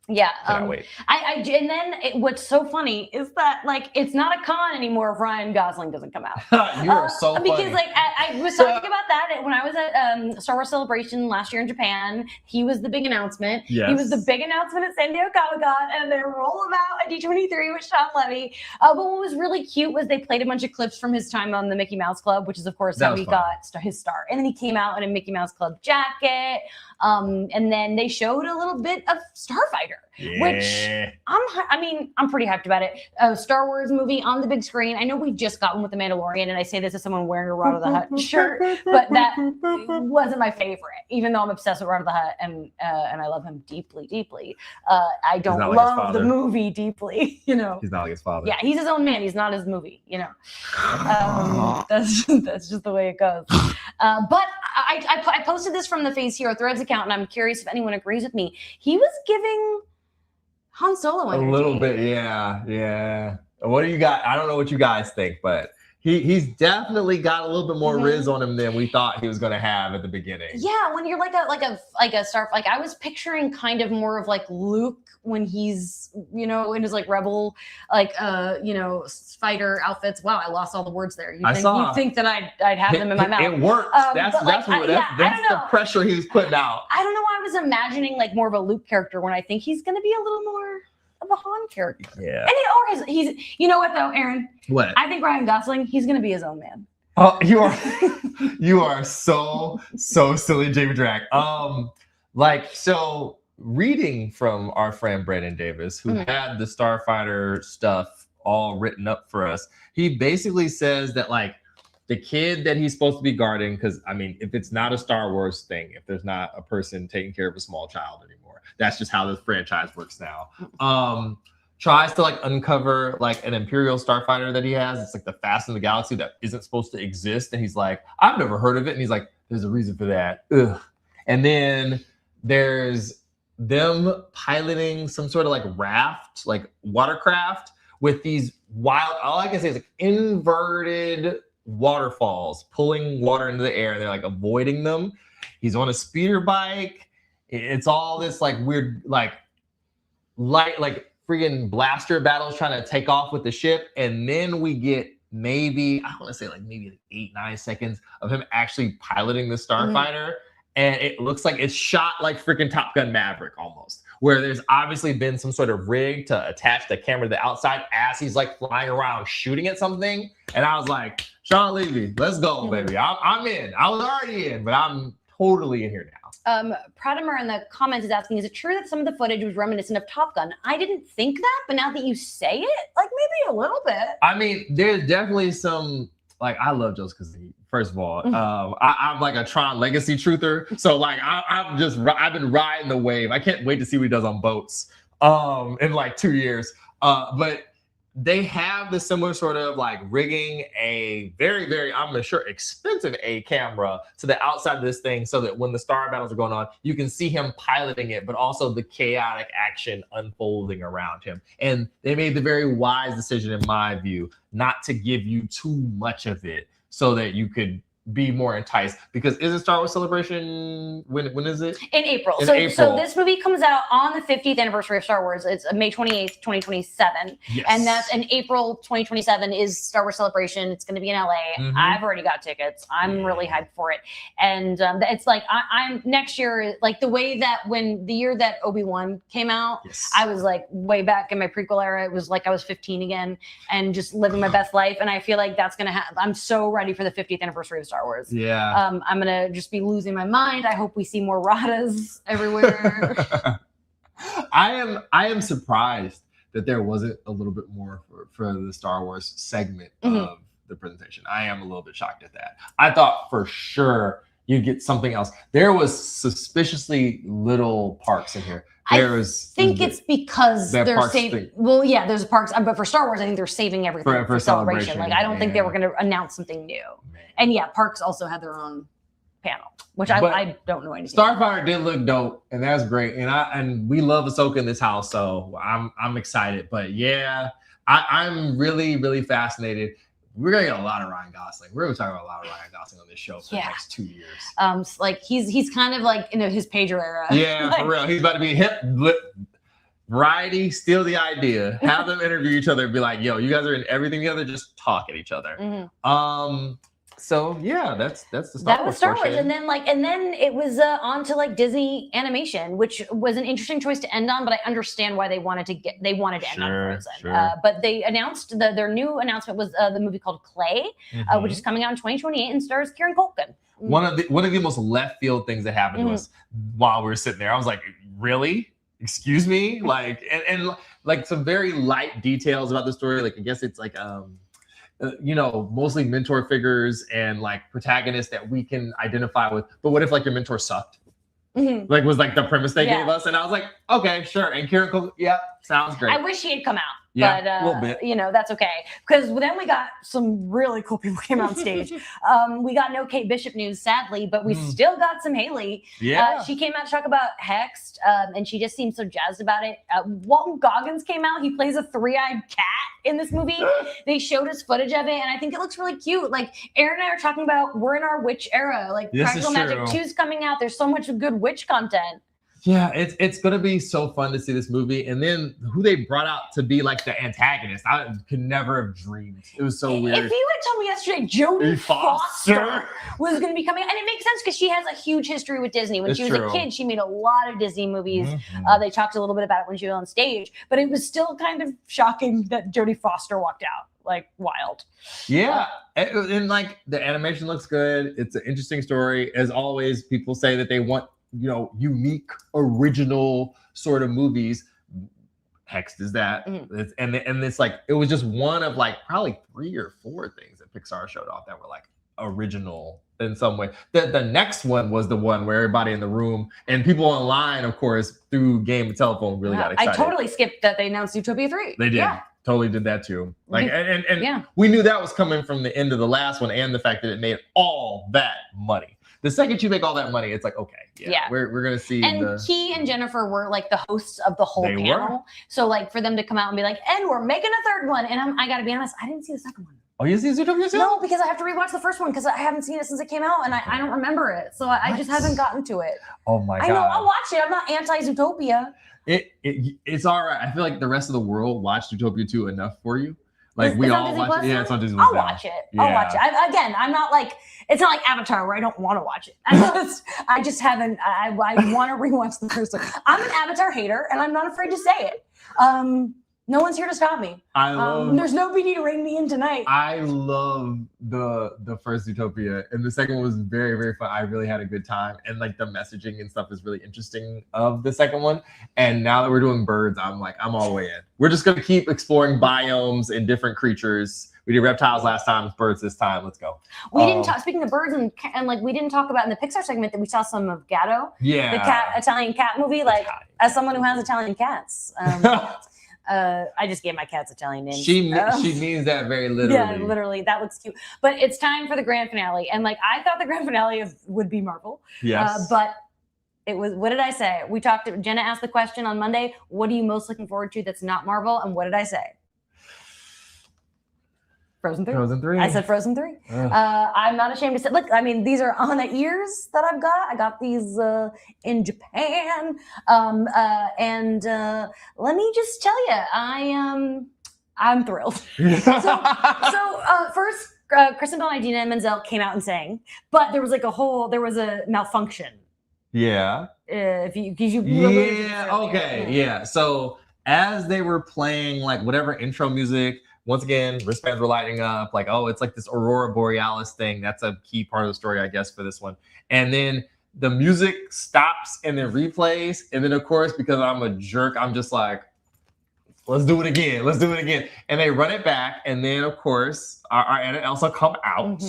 Yeah. Wait. And then what's so funny is that like it's not a con anymore if Ryan Gosling doesn't come out. You are so funny. Because like I was talking about that when I was at Star Wars Celebration last year in Japan. He was the big announcement. Yes. He was the big announcement at San Diego Comic-Con, and they roll him out at D23 with Sean Levy. But what was really cute was they played a bunch of clips from his time on the Mickey Mouse Club, which is of course how he got his start. And then he came out in a Mickey Mouse Club jacket. And then they showed a little bit of Starfighter, which I'm pretty hyped about it. A Star Wars movie on the big screen. I know we just got one with The Mandalorian, and I say this as someone wearing a Rod of the Hutt shirt, but that wasn't my favorite, even though I'm obsessed with Rod of the Hutt and I love him deeply, deeply. I don't love the movie deeply, He's not like his father. Yeah, he's his own man. He's not his movie, That's just the way it goes. But I posted this from the Phase Hero Threads account, and I'm curious if anyone agrees with me. He was giving Han Solo energy. A little bit, yeah. What do you got? I don't know what you guys think, but He's definitely got a little bit more Riz on him than we thought he was going to have at the beginning. Yeah, when you're like a star, like I was picturing kind of more of like Luke when he's, you know, in his like rebel, like you know, fighter outfits. Wow, I lost all the words there. You'd think that I'd have them in my mouth. It works. That's the pressure he was putting out. I don't know why I was imagining like more of a Luke character when I think he's going to be a little more of a Han character. Yeah. And he's you know what though, Aaron? What? I think Ryan Gosling, he's going to be his own man. Oh, you are so silly, Jamie Drack. So reading from our friend Brandon Davis, who had the Starfighter stuff all written up for us, he basically says that like the kid that he's supposed to be guarding, because I mean, if it's not a Star Wars thing, if there's not a person taking care of a small child anymore, that's just how this franchise works now. Tries to like uncover like an Imperial starfighter that he has. It's like the fastest in the galaxy that isn't supposed to exist. And he's like, I've never heard of it. And he's like, there's a reason for that. Ugh. And then there's them piloting some sort of like raft, like watercraft with these wild, all I can say is like inverted waterfalls pulling water into the air. They're like avoiding them. He's on a speeder bike. It's all this like weird, like light, like freaking blaster battles trying to take off with the ship. And then we get maybe, I want to say like maybe 8-9 seconds of him actually piloting the starfighter. And it looks like it's shot like freaking Top Gun Maverick almost, where there's obviously been some sort of rig to attach the camera to the outside as he's like flying around shooting at something. And I was like, Sean Levy, let's go, baby. I'm in. I was already in, but I'm totally in here now. Pratimer in the comments is asking, is it true that some of the footage was reminiscent of Top Gun? I didn't think that, but now that you say it, like maybe a little bit. I mean, there's definitely some, like, I love Joseph Kosinski. First of all, I'm like a Tron Legacy truther. So like, I've been riding the wave. I can't wait to see what he does on boats in like 2 years. But they have the similar sort of like rigging a very, very, I'm sure, expensive A camera to the outside of this thing so that when the star battles are going on, you can see him piloting it, but also the chaotic action unfolding around him. And they made the very wise decision, in my view, not to give you too much of it so that you could be more enticed. Because is it Star Wars Celebration? When is it? In April. In so April. This movie comes out on the 50th anniversary of Star Wars. It's May 28th, 2027. Yes. And that's in April 2027 is Star Wars Celebration. It's going to be in LA. I've already got tickets. I'm really hyped for it. And it's like, I'm next year, like the way that when the year that Obi-Wan came out, I was like way back in my prequel era. It was like I was 15 again and just living my best life. And I feel like that's going to happen. I'm so ready for the 50th anniversary of Star Wars. Yeah. I'm gonna just be losing my mind. I hope we see more Radas everywhere. I am surprised that there wasn't a little bit more for the Star Wars segment of the presentation. I am a little bit shocked at that. I thought for sure you'd get something else. There was suspiciously little parks in here. I think it's because they're saving. Well, yeah, there's parks, but for Star Wars, I think they're saving everything for celebration. Like, I don't think they were going to announce something new. And yeah, parks also had their own panel, which I don't know anything. Starfighter did look dope, and that's great. And we love Ahsoka in this house, so I'm excited. But yeah, I'm really, really fascinated. We're gonna get a lot of Ryan Gosling. We're gonna talk about a lot of Ryan Gosling on this show for the next 2 years. Like he's kind of like in his pager era. Yeah, like, for real. He's about to be hip. Variety, steal the idea. Have them interview each other and be like, "Yo, you guys are in everything together. Just talk at each other." So yeah, that's the Star Wars. That was Star Wars, and then it was on to like Disney animation, which was an interesting choice to end on. But I understand why they wanted to end on Frozen. But they announced their new announcement was the movie called Clay, which is coming out in 2028 and stars Kieran Culkin. One of the most left field things that happened to us while we were sitting there. I was like, really? Excuse me? Like and like some very light details about the story. Like I guess it's like mostly mentor figures and like protagonists that we can identify with. But what if like your mentor sucked? Like was like the premise they gave us, and I was like, okay, sure. And Kieran Culkin, sounds great. I wish he had come out. Yeah, but a little bit. you know, that's okay, because then we got some really cool people came on stage. We got no Kate Bishop news, sadly, but we still got some Haley. Yeah. She came out to talk about Hexed, and she just seemed so jazzed about it. Walton Goggins came out. He plays a three-eyed cat in this movie. They showed us footage of it, and I think it looks really cute. Like, Aaron and I are talking about, we're in our witch era. Like, This Practical is Magic true. 2's coming out. There's so much good witch content. Yeah, it's gonna be so fun to see this movie, and then who they brought out to be like the antagonist. I could never have dreamed. It was so weird. If you had told me yesterday Jodie Foster was going to be coming, and it makes sense because she has a huge history with Disney. When she was a kid, she made a lot of Disney movies. They talked a little bit about it when she was on stage, but it was still kind of shocking that Jodie Foster walked out. Like, wild. Yeah, and like the animation looks good. It's an interesting story. As always, people say that they want, you know, unique, original sort of movies. Hexed is that. And it's like, it was just one of like probably 3 or 4 things that Pixar showed off that were like original in some way. The next one was the one where everybody in the room and people online, of course, through Game of Telephone really got excited. I totally skipped that they announced Zootopia 3. They did. Yeah. Totally did that too. Like, and we knew that was coming from the end of the last one and the fact that it made all that money. The second you make all that money, it's like, okay, we're gonna see. And Key and Jennifer were like the hosts of the whole panel. So like for them to come out and be like, and we're making a third one. And I gotta be honest, I didn't see the second one. Oh, you see Zootopia 2? No, because I have to rewatch the first one because I haven't seen it since it came out and I don't remember it. So I just haven't gotten to it. Oh my God. I know, I'll watch it. I'm not anti-Zootopia. It's all right. I feel like the rest of the world watched Zootopia 2 enough for you. Like, we all watch it. Yeah, it's on Disney Plus. I'll watch it. I'll watch it. Again, I'm not like, it's not like Avatar where I don't want to watch it. I just haven't. I want to rewatch the first one. I'm an Avatar hater, and I'm not afraid to say it. No one's here to stop me. There's nobody to rein me in tonight. I love the first Zootopia, and the second one was very, very fun. I really had a good time, and like the messaging and stuff is really interesting of the second one. And now that we're doing birds, I'm all the way in. We're just gonna keep exploring biomes and different creatures. We did reptiles last time, birds this time. Let's go. We didn't talk. Speaking of birds and like we didn't talk about in the Pixar segment that we saw some of Gatto, the Italian cat movie. Like as someone who has Italian cats. I just gave my cats Italian names. She means that very literally. Yeah, literally. That looks cute. But it's time for the grand finale. And like, I thought the grand finale would be Marvel. Yes. But it was, what did I say? Jenna asked the question on Monday, what are you most looking forward to that's not Marvel? And what did I say? Frozen 3. Frozen 3. I said Frozen 3. I'm not ashamed to say, look, I mean, these are on the ears that I've got. I got these in Japan. And let me just tell you, I'm thrilled. So first, Kristen Bell and Idina Menzel came out and sang, but there was a malfunction. Yeah. So as they were playing like whatever intro music, once again, wristbands were lighting up, like, oh, it's like this Aurora Borealis thing. That's a key part of the story, I guess, for this one. And then the music stops and then replays. And then, of course, because I'm a jerk, I'm just like, let's do it again. Let's do it again. And they run it back. And then, of course, our Anna and Elsa come out.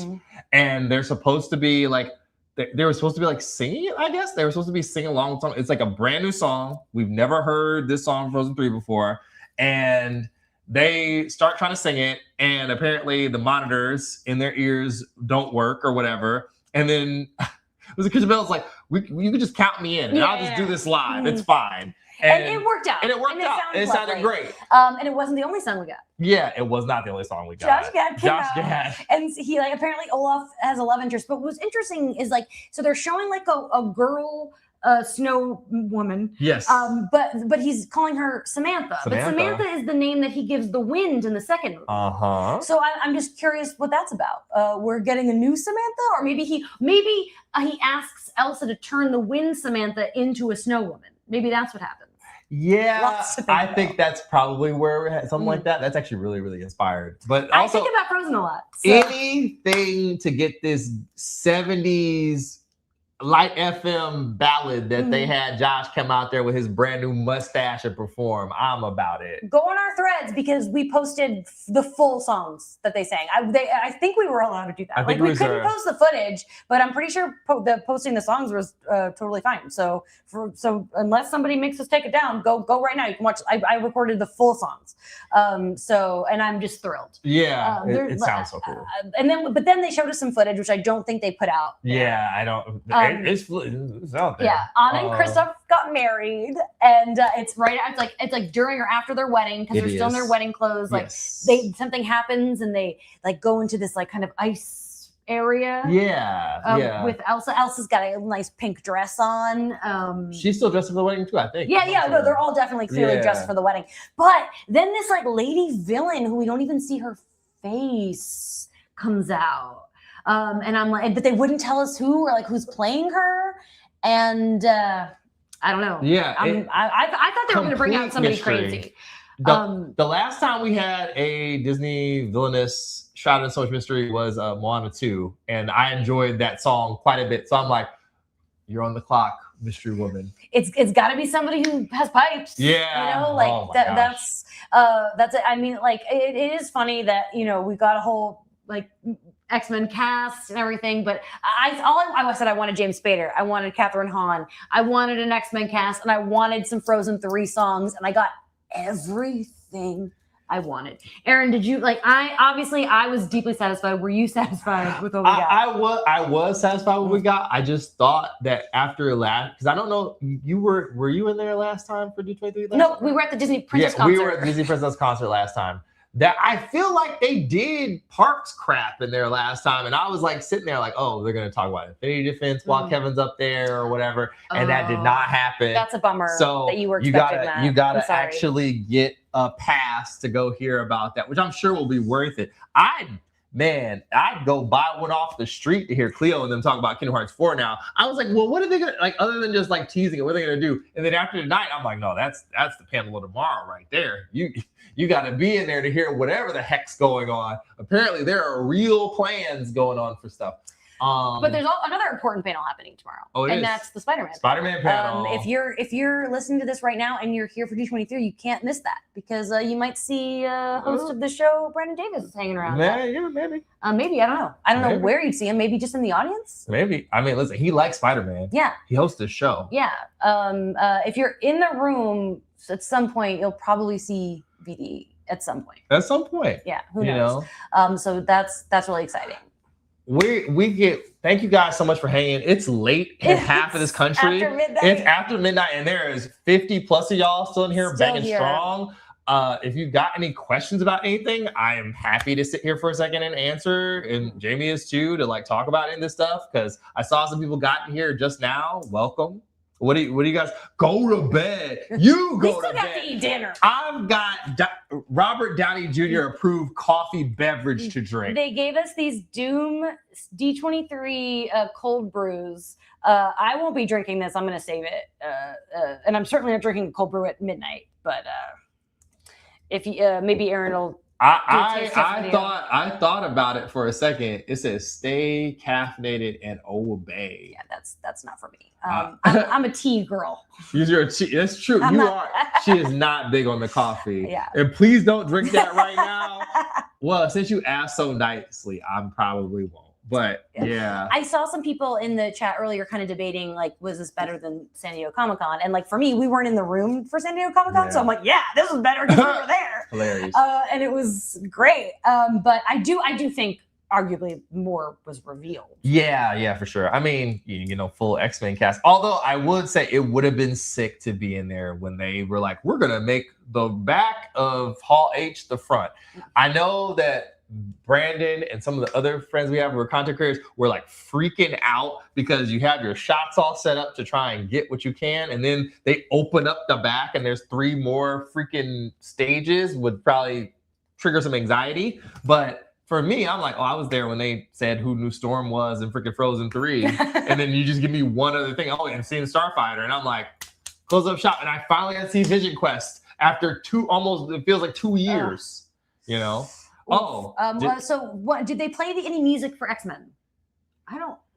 And they're supposed to be like, they were supposed to be like singing it, I guess. They were supposed to be singing along with something. It's like a brand new song. We've never heard this song Frozen 3 before. And they start trying to sing it, and apparently the monitors in their ears don't work or whatever. And then it was Kristen Bell's like, you can just count me in, and I'll just do this live. It's fine. And it worked out. And it worked out. It sounded great. And it wasn't the only song we got. Yeah, it was not the only song we got. Josh Gad. And he like apparently Olaf has a love interest. But what's interesting is like, so they're showing like a girl snow woman. Yes. But he's calling her Samantha. But Samantha is the name that he gives the wind in the second movie. So I'm just curious what that's about. We're getting a new Samantha, or maybe he asks Elsa to turn the wind Samantha into a snow woman. Maybe that's what happens. Yeah, I think that's probably where we're at, something like that. That's actually really, really inspired. But also, I think about Frozen a lot. So. Anything to get this 70s light FM ballad that they had Josh come out there with his brand new mustache and perform. I'm about it. Go on our threads because we posted the full songs that they sang. I think we were allowed to do that. Like we couldn't post the footage, but I'm pretty sure posting the songs was totally fine. So unless somebody makes us take it down, go right now. You can watch. I recorded the full songs. And I'm just thrilled. Yeah, it sounds so cool. But then they showed us some footage, which I don't think they put out. Yeah, I don't. It's out there. Yeah, Anna and Kristoff got married, and it's right. It's like during or after their wedding because they're still in their wedding clothes. Like something happens and they like go into this like kind of ice area. Yeah. With Elsa. Elsa's got a nice pink dress on. She's still dressed for the wedding too, I think. Yeah. No, they're all definitely clearly dressed for the wedding. But then this like lady villain who we don't even see her face comes out. And I'm like, but they wouldn't tell us who or like who's playing her. And I don't know. Yeah. I thought they were going to bring out somebody crazy. The last time we had a Disney villainous shrouded in so much mystery was Moana 2. And I enjoyed that song quite a bit. So I'm like, you're on the clock, mystery woman. It's got to be somebody who has pipes. Yeah. You know, like that's it. I mean, like it is funny that, you know, we got a whole like X-Men cast and everything, but I said I wanted James Spader, I wanted Catherine Hahn, I wanted an X-Men cast, and I wanted some Frozen 3 songs, and I got everything I wanted. Aaron, did you like? I was deeply satisfied. Were you satisfied with what we got? I was satisfied with what we got. I just thought that after last, because I don't know, were you in there last time for D23? No, we were at the Disney Princess concert. We were at the Disney Princess concert last time. That I feel like they did parks crap in there last time, and I was like sitting there like, oh, they're gonna talk about Infinity Defense while Kevin's up there or whatever, and that did not happen. That's a bummer. So that you were expecting that. You gotta actually get a pass to go hear about that, which I'm sure will be worth it. I'd go buy one off the street to hear Cleo and them talk about Kingdom Hearts 4 now. I was like, well, what are they gonna like other than just like teasing it? What are they gonna do? And then after tonight, I'm like, no, that's the panel of tomorrow right there. You got to be in there to hear whatever the heck's going on. Apparently, there are real plans going on for stuff. But there's another important panel happening tomorrow, and that's the Spider-Man panel. If you're listening to this right now and you're here for D23, you can't miss that because you might see host of the show, Brandon Davis, hanging around. Maybe. Maybe I don't know. I don't know where you'd see him. Maybe just in the audience. Maybe. I mean, listen, he likes Spider-Man. Yeah. He hosts the show. Yeah. If you're in the room at some point, you'll probably see VD at some point. At some point. Yeah. Who knows? So that's really exciting. Thank you guys so much for hanging. It's late in half of this country. It's after midnight, and there is 50 plus of y'all still in here banging strong. If you got any questions about anything, I am happy to sit here for a second and answer. And Jamie is too, to like talk about this stuff, because I saw some people got here just now. Welcome. What do you guys go to bed? You go to bed. Have to eat dinner. I've got Robert Downey Jr. approved coffee beverage to drink. They gave us these Doom D23 cold brews. I won't be drinking this. I'm going to save it. And I'm certainly not drinking a cold brew at midnight. But if you, maybe Aaron will. I thought about it for a second. It says stay caffeinated and obey. Yeah, that's not for me. I'm a tea girl. You're a tea. That's true. She is not big on the coffee. Yeah. And please don't drink that right now. Well, since you asked so nicely, I probably won't. But yeah. I saw some people in the chat earlier kind of debating, like, was this better than San Diego Comic-Con? And like, for me, we weren't in the room for San Diego Comic-Con. So I'm like, yeah, this was better because we were there. Hilarious. And it was great. But I do think arguably more was revealed. Yeah, for sure. I mean, full X-Men cast. Although I would say it would have been sick to be in there when they were like, we're going to make the back of Hall H the front. I know that Brandon and some of the other friends we have who are content creators were like freaking out because you have your shots all set up to try and get what you can, and then they open up the back and there's 3 more freaking stages, would probably trigger some anxiety. But for me, I'm like, I was there when they said who New Storm was in freaking Frozen 3, and then you just give me one other thing. Oh, and seeing Starfighter, and I'm like, close up shop, and I finally got to see VisionQuest after it feels like 2 years, so what did they play any music for X-Men?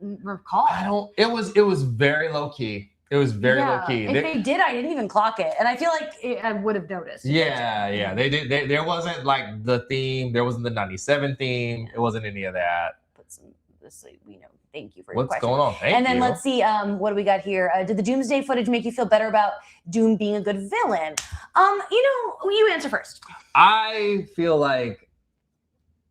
recall. It was very low key. It was very low key. If they did, I didn't even clock it, and I feel like I would have noticed. Yeah. They did. There wasn't like the theme. There wasn't the 97 theme. It wasn't any of that. Thank you for your question. What's going on? Thank you. And then let's see, what do we got here? Did the Doomsday footage make you feel better about Doom being a good villain? You answer first. I feel like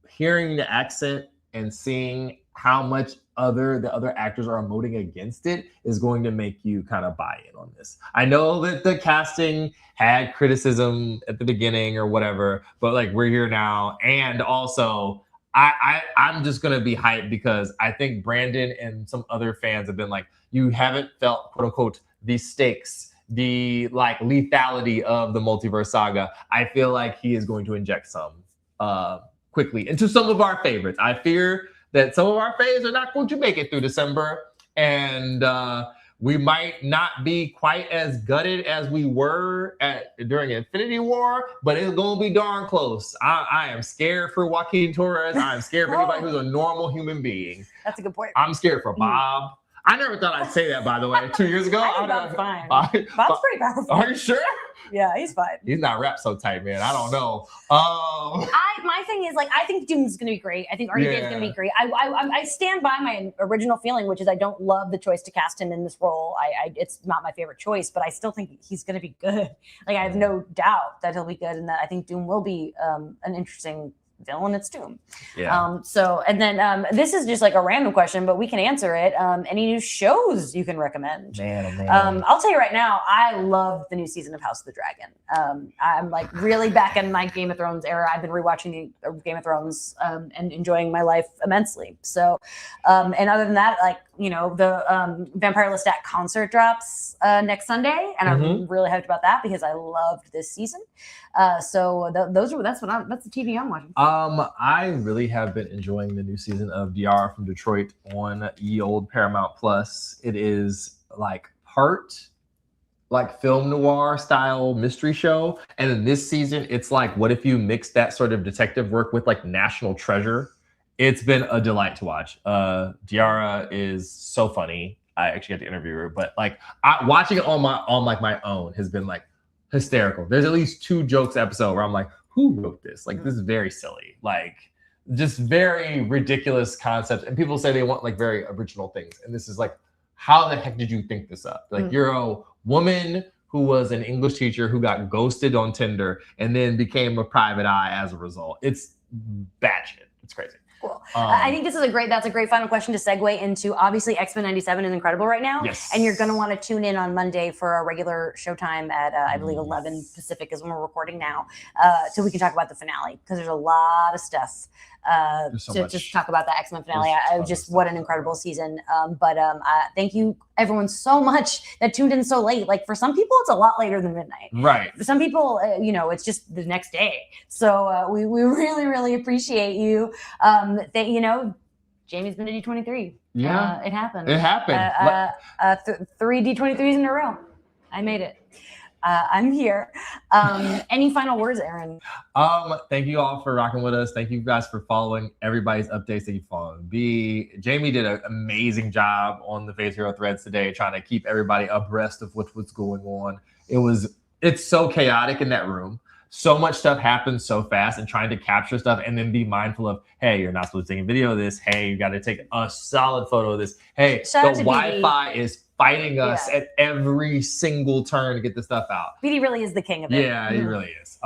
hearing the accent and seeing how much the other actors are emoting against it is going to make you kind of buy in on this. I know that the casting had criticism at the beginning or whatever, but like we're here now, and also I'm just gonna be hyped because I think Brandon and some other fans have been like, you haven't felt quote unquote the stakes, the like lethality of the multiverse saga. I feel like he is going to inject some quickly into some of our favorites. I fear that some of our faves are not going to make it through December, and we might not be quite as gutted as we were during Infinity War, but it's going to be darn close. I am scared for Joaquin Torres. I'm scared for anybody who's a normal human being. That's a good point. I'm scared for Bob. I never thought I'd say that, by the way. 2 years ago, I think Bob's fine. Bob's pretty powerful. Are you sure? Yeah, he's fine. He's not wrapped so tight, man. I don't know. My thing is, like, I think Doom's going to be great. I think RDJ is going to be great. I stand by my original feeling, which is I don't love the choice to cast him in this role. It's not my favorite choice, but I still think he's going to be good. Like, I have no doubt that he'll be good, and that I think Doom will be an interesting villain. It's Doom. Yeah. This is just like a random question, but we can answer it. Any new shows you can recommend? Man. I'll tell you right now, I love the new season of House of the Dragon. I'm like really back in my Game of Thrones era. I've been rewatching the Game of Thrones and enjoying my life immensely. So, and other than that, like, the Vampire Lestat concert drops next Sunday, and I'm really hyped about that because I loved this season. That's the TV I'm watching. I really have been enjoying the new season of DR from Detroit on ye old Paramount Plus. It is like part like film noir style mystery show, and in this season, it's like, what if you mix that sort of detective work with like National Treasure? It's been a delight to watch. Diarra is so funny. I actually got to interview her, but like watching it on my own has been like hysterical. There's at least 2 jokes episode where I'm like, who wrote this? Like, this is very silly. Like, just very ridiculous concepts. And people say they want like very original things. And this is like, how the heck did you think this up? Like, you're a woman who was an English teacher who got ghosted on Tinder and then became a private eye as a result. It's batshit. It's crazy. Cool. I think that's a great final question to segue into. Obviously, X-Men 97 is incredible right now. Yes. And you're going to want to tune in on Monday for our regular showtime at, I believe, 11 Pacific is when we're recording now, so we can talk about the finale, because there's a lot of stuff to just talk about the X-Men finale. What an incredible season. Thank you, everyone, so much that tuned in so late. Like, for some people, it's a lot later than midnight. Right. For some people, it's just the next day. So we really, really appreciate you. Jamie's been to D23. Yeah. It happened. It happened. 3 D23s in a row. I made it. I'm here. Any final words, Aaron? Thank you all for rocking with us. Thank you guys for following everybody's updates that you followed. Jamie did an amazing job on the Phase Hero threads today, trying to keep everybody abreast of what's going on. It's so chaotic in that room. So much stuff happens so fast, and trying to capture stuff and then be mindful of, hey, you're not supposed to take a video of this. Hey, you got to take a solid photo of this. Hey, the Wi-Fi is fighting us at every single turn to get the stuff out. BD really is the king of it. Yeah, he really is.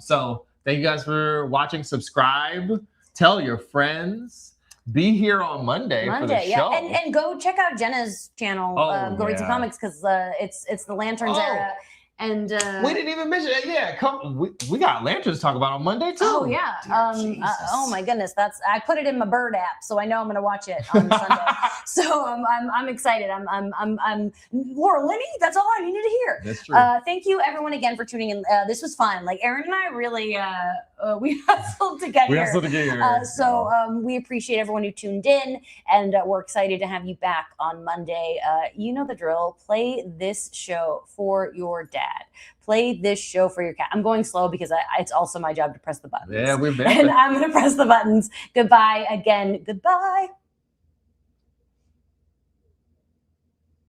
So thank you guys for watching. Subscribe. Tell your friends. Be here on Monday for the show. And go check out Jenna's channel. Go read some comics, because it's the Lanterns era. And we didn't even mention that. Yeah, we got Lanterns to talk about on Monday too. Oh yeah. Oh my goodness, I put it in my Bird app, so I know I'm going to watch it on Sunday. So I'm excited. I'm Laura Linney. That's all I needed to hear. That's true. Thank you, everyone, again for tuning in. This was fun. Like, Aaron and I really we hustled to get here. So we appreciate everyone who tuned in, and we're excited to have you back on Monday. You know the drill. Play this show for your dad. Play this show for your cat. I'm going slow because it's also my job to press the buttons. Yeah, we've been. And I'm going to press the buttons. Goodbye again. Goodbye.